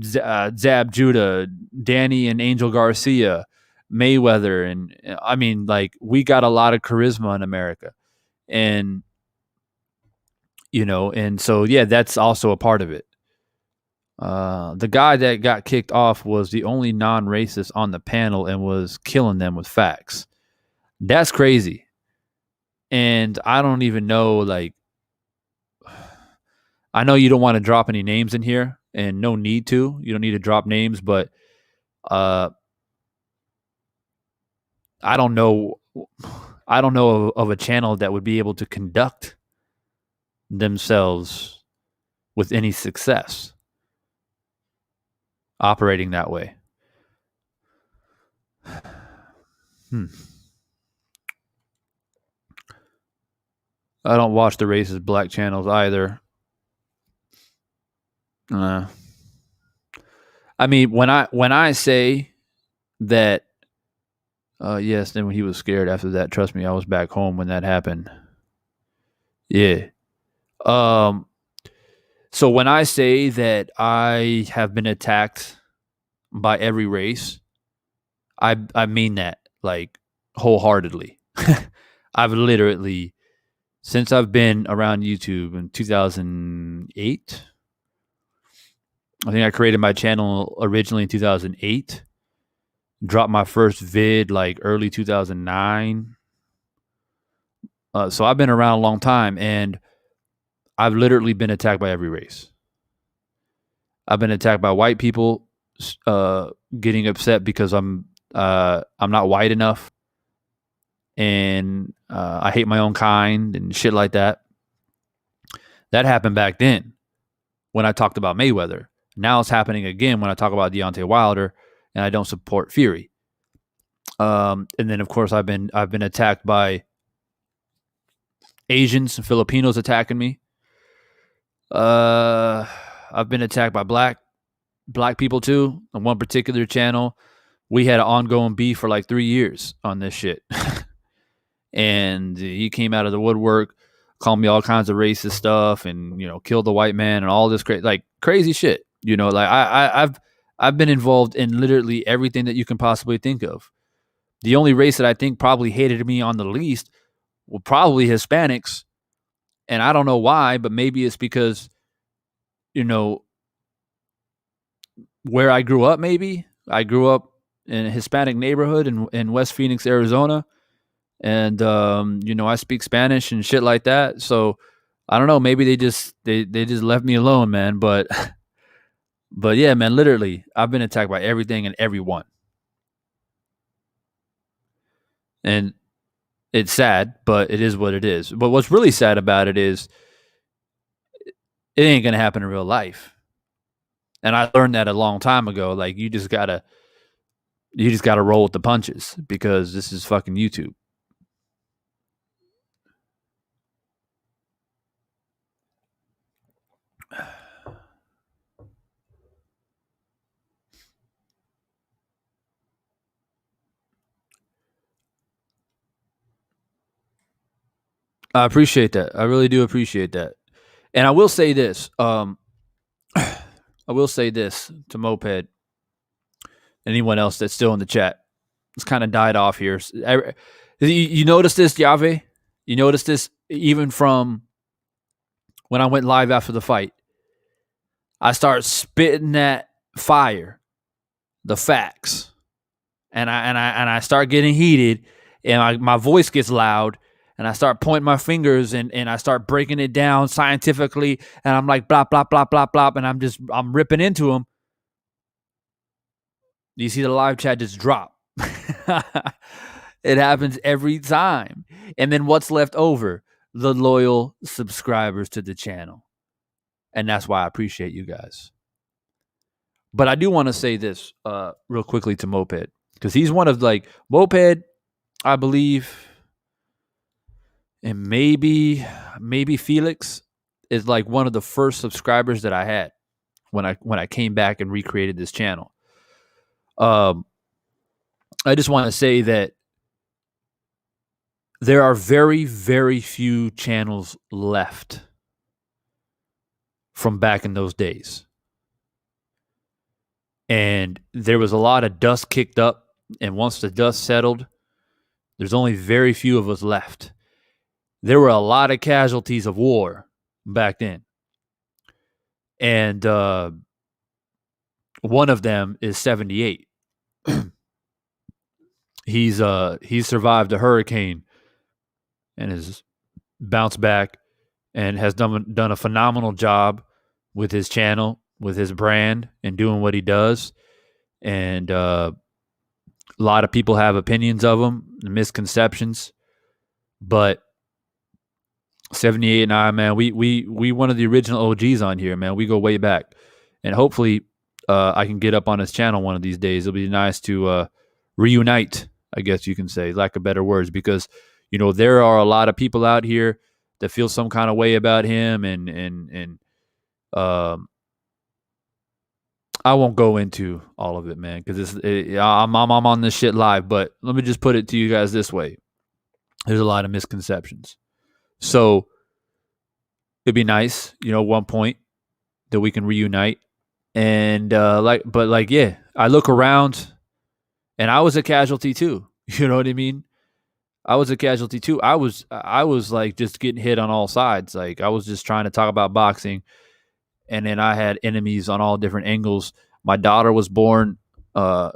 Speaker 1: Zab Judah, Danny and Angel Garcia, Mayweather, and I mean, like, we got a lot of charisma in America, and and so yeah, that's also a part of it. The guy that got kicked off was the only non-racist on the panel and was killing them with facts. That's crazy. And I don't even know, like, I know you don't want to drop any names in here, and no need to. You don't need to drop names, but I don't know of a channel that would be able to conduct themselves with any success operating that way. I don't watch the racist black channels either. I mean, when I say that, yes, then when he was scared after that, trust me, I was back home when that happened. Yeah. So when I say that I have been attacked by every race, I mean that like wholeheartedly. I've literally, since I've been around YouTube in 2008, I think I created my channel originally in 2008, dropped my first vid like early 2009. So I've been around a long time, and I've literally been attacked by every race. I've been attacked by white people getting upset because I'm not white enough, and I hate my own kind and shit like that. That happened back then when I talked about Mayweather. Now it's happening again when I talk about Deontay Wilder and I don't support Fury. And then of course I've been attacked by Asians and Filipinos attacking me. I've been attacked by black people too. On one particular channel, we had an ongoing beef for like 3 years on this shit. And he came out of the woodwork, called me all kinds of racist stuff, and killed the white man and all this crazy shit. Like I've been involved in literally everything that you can possibly think of. The only race that I think probably hated me on the least were probably Hispanics, and I don't know why, but maybe it's because where I grew up. Maybe I grew up in a Hispanic neighborhood in West Phoenix, Arizona. And I speak Spanish and shit like that. So I don't know. Maybe they just left me alone, man. But yeah, man. Literally, I've been attacked by everything and everyone, and it's sad, but it is what it is. But what's really sad about it is it ain't gonna happen in real life. And I learned that a long time ago. Like you just gotta roll with the punches because this is fucking YouTube. I appreciate that. I really do appreciate that. And I will say this. I will say this to Moped. Anyone else that's still in the chat? It's kind of died off here. You notice this, Yave? You notice this even from when I went live after the fight. I start spitting that fire, the facts, and I start getting heated, and my voice gets loud. And I start pointing my fingers and I start breaking it down scientifically. And I'm like, blah, blah, blah, blah, blah. And I'm ripping into them. You see the live chat just drop. It happens every time. And then what's left over? The loyal subscribers to the channel. And that's why I appreciate you guys. But I do want to say this real quickly to Moped. Because he's one of Moped, I believe... And maybe Felix is like one of the first subscribers that I had when I came back and recreated this channel. I just want to say that there are very, very few channels left from back in those days. And there was a lot of dust kicked up. And once the dust settled, there's only very few of us left. There were a lot of casualties of war back then. And one of them is 78. He's survived a hurricane and has bounced back and has done a phenomenal job with his channel, with his brand, and doing what he does. And a lot of people have opinions of him, misconceptions, but 78 and I, man, we one of the original OGs on here, man. We go way back. And hopefully I can get up on his channel one of these days. It'll be nice to reunite, I guess you can say, lack of better words, because there are a lot of people out here that feel some kind of way about him, and um I won't go into all of it, man, because I'm on this shit live. But let me just put it to you guys this way: there's a lot of misconceptions. So it'd be nice, one point that we can reunite. And yeah, I look around, and I was a casualty too. You know what I mean? I was a casualty too. I was like just getting hit on all sides. Like I was just trying to talk about boxing, and then I had enemies on all different angles. My daughter was born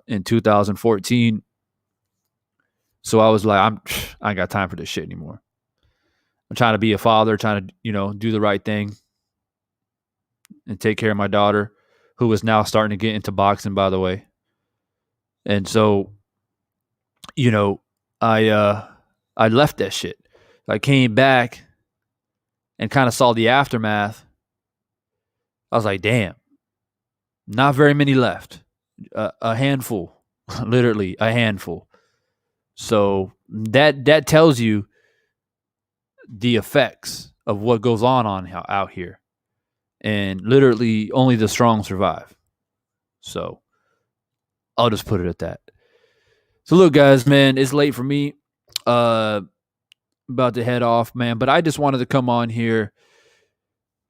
Speaker 1: in 2014, so I was like, I ain't got time for this shit anymore. I'm trying to be a father, trying to do the right thing and take care of my daughter, who is now starting to get into boxing, by the way. And so, you know, I left that shit. I came back and kind of saw the aftermath. I was like, damn, not very many left. A handful, literally a handful. So that tells you the effects of what goes on out here. And literally only the strong survive. So I'll just put it at that. So look, guys, man, it's late for me. About to head off, man. But I just wanted to come on here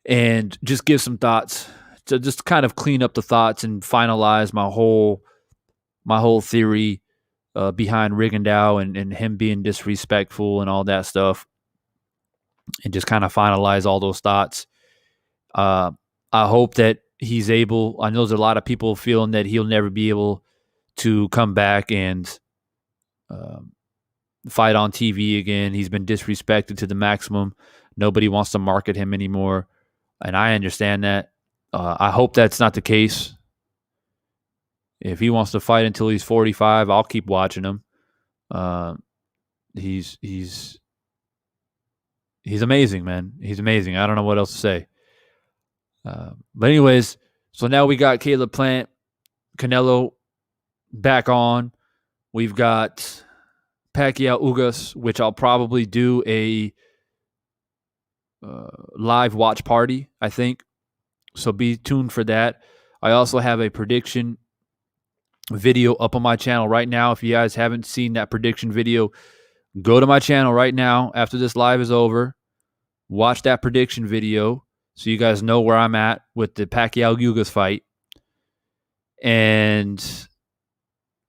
Speaker 1: and just give some thoughts, to just kind of clean up the thoughts and finalize my whole theory behind Rigondeaux and him being disrespectful and all that stuff, and just kind of finalize all those thoughts. I hope that he's able. I know there's a lot of people feeling that he'll never be able to come back and fight on TV again. He's been disrespected to the maximum. Nobody wants to market him anymore, and I understand that. I hope that's not the case. If he wants to fight until he's 45, I'll keep watching him. He's amazing, man. He's amazing. I don't know what else to say. But anyways, so now we got Caleb Plant, Canelo back on. We've got Pacquiao Ugas, which I'll probably do a live watch party, I think. So be tuned for that. I also have a prediction video up on my channel right now. If you guys haven't seen that prediction video, go to my channel right now after this live is over. Watch that prediction video so you guys know where I'm at with the Pacquiao-Ugas fight. And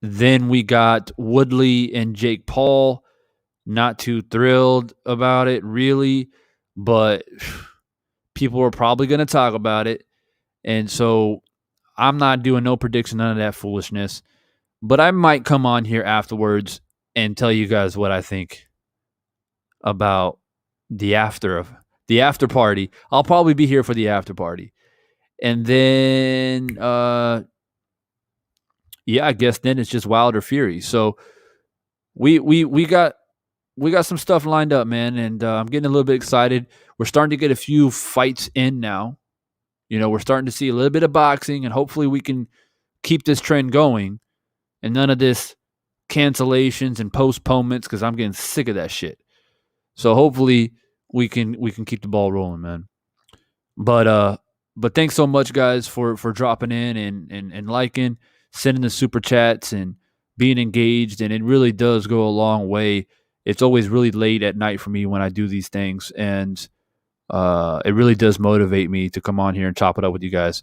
Speaker 1: then we got Woodley and Jake Paul. Not too thrilled about it, really, but people are probably going to talk about it. And so I'm not doing no prediction, none of that foolishness. But I might come on here afterwards and tell you guys what I think about the after party. I'll probably be here for the after party. And then I guess then it's just Wilder Fury. So we got some stuff lined up, man, and I'm getting a little bit excited. We're starting to get a few fights in now. We're starting to see a little bit of boxing, and hopefully we can keep this trend going and none of this cancellations and postponements, because I'm getting sick of that shit. So hopefully we can keep the ball rolling, man. But thanks so much, guys, for dropping in and liking, sending the super chats, and being engaged. And it really does go a long way. It's always really late at night for me when I do these things, and it really does motivate me to come on here and chop it up with you guys.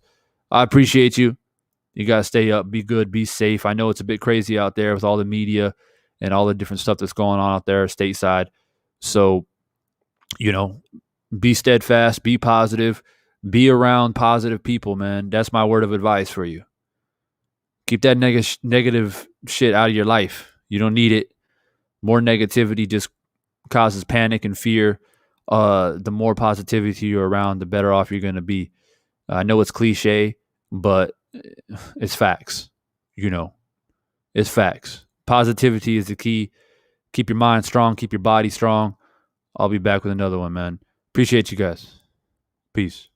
Speaker 1: I appreciate you. You guys stay up, be good, be safe. I know it's a bit crazy out there with all the media and all the different stuff that's going on out there stateside. So, be steadfast, be positive, be around positive people, man. That's my word of advice for you. Keep that negative shit out of your life. You don't need it. More negativity just causes panic and fear. The more positivity you're around, the better off you're going to be. I know it's cliche, but it's facts. It's facts. Positivity is the key. Keep your mind strong. Keep your body strong. I'll be back with another one, man. Appreciate you guys. Peace.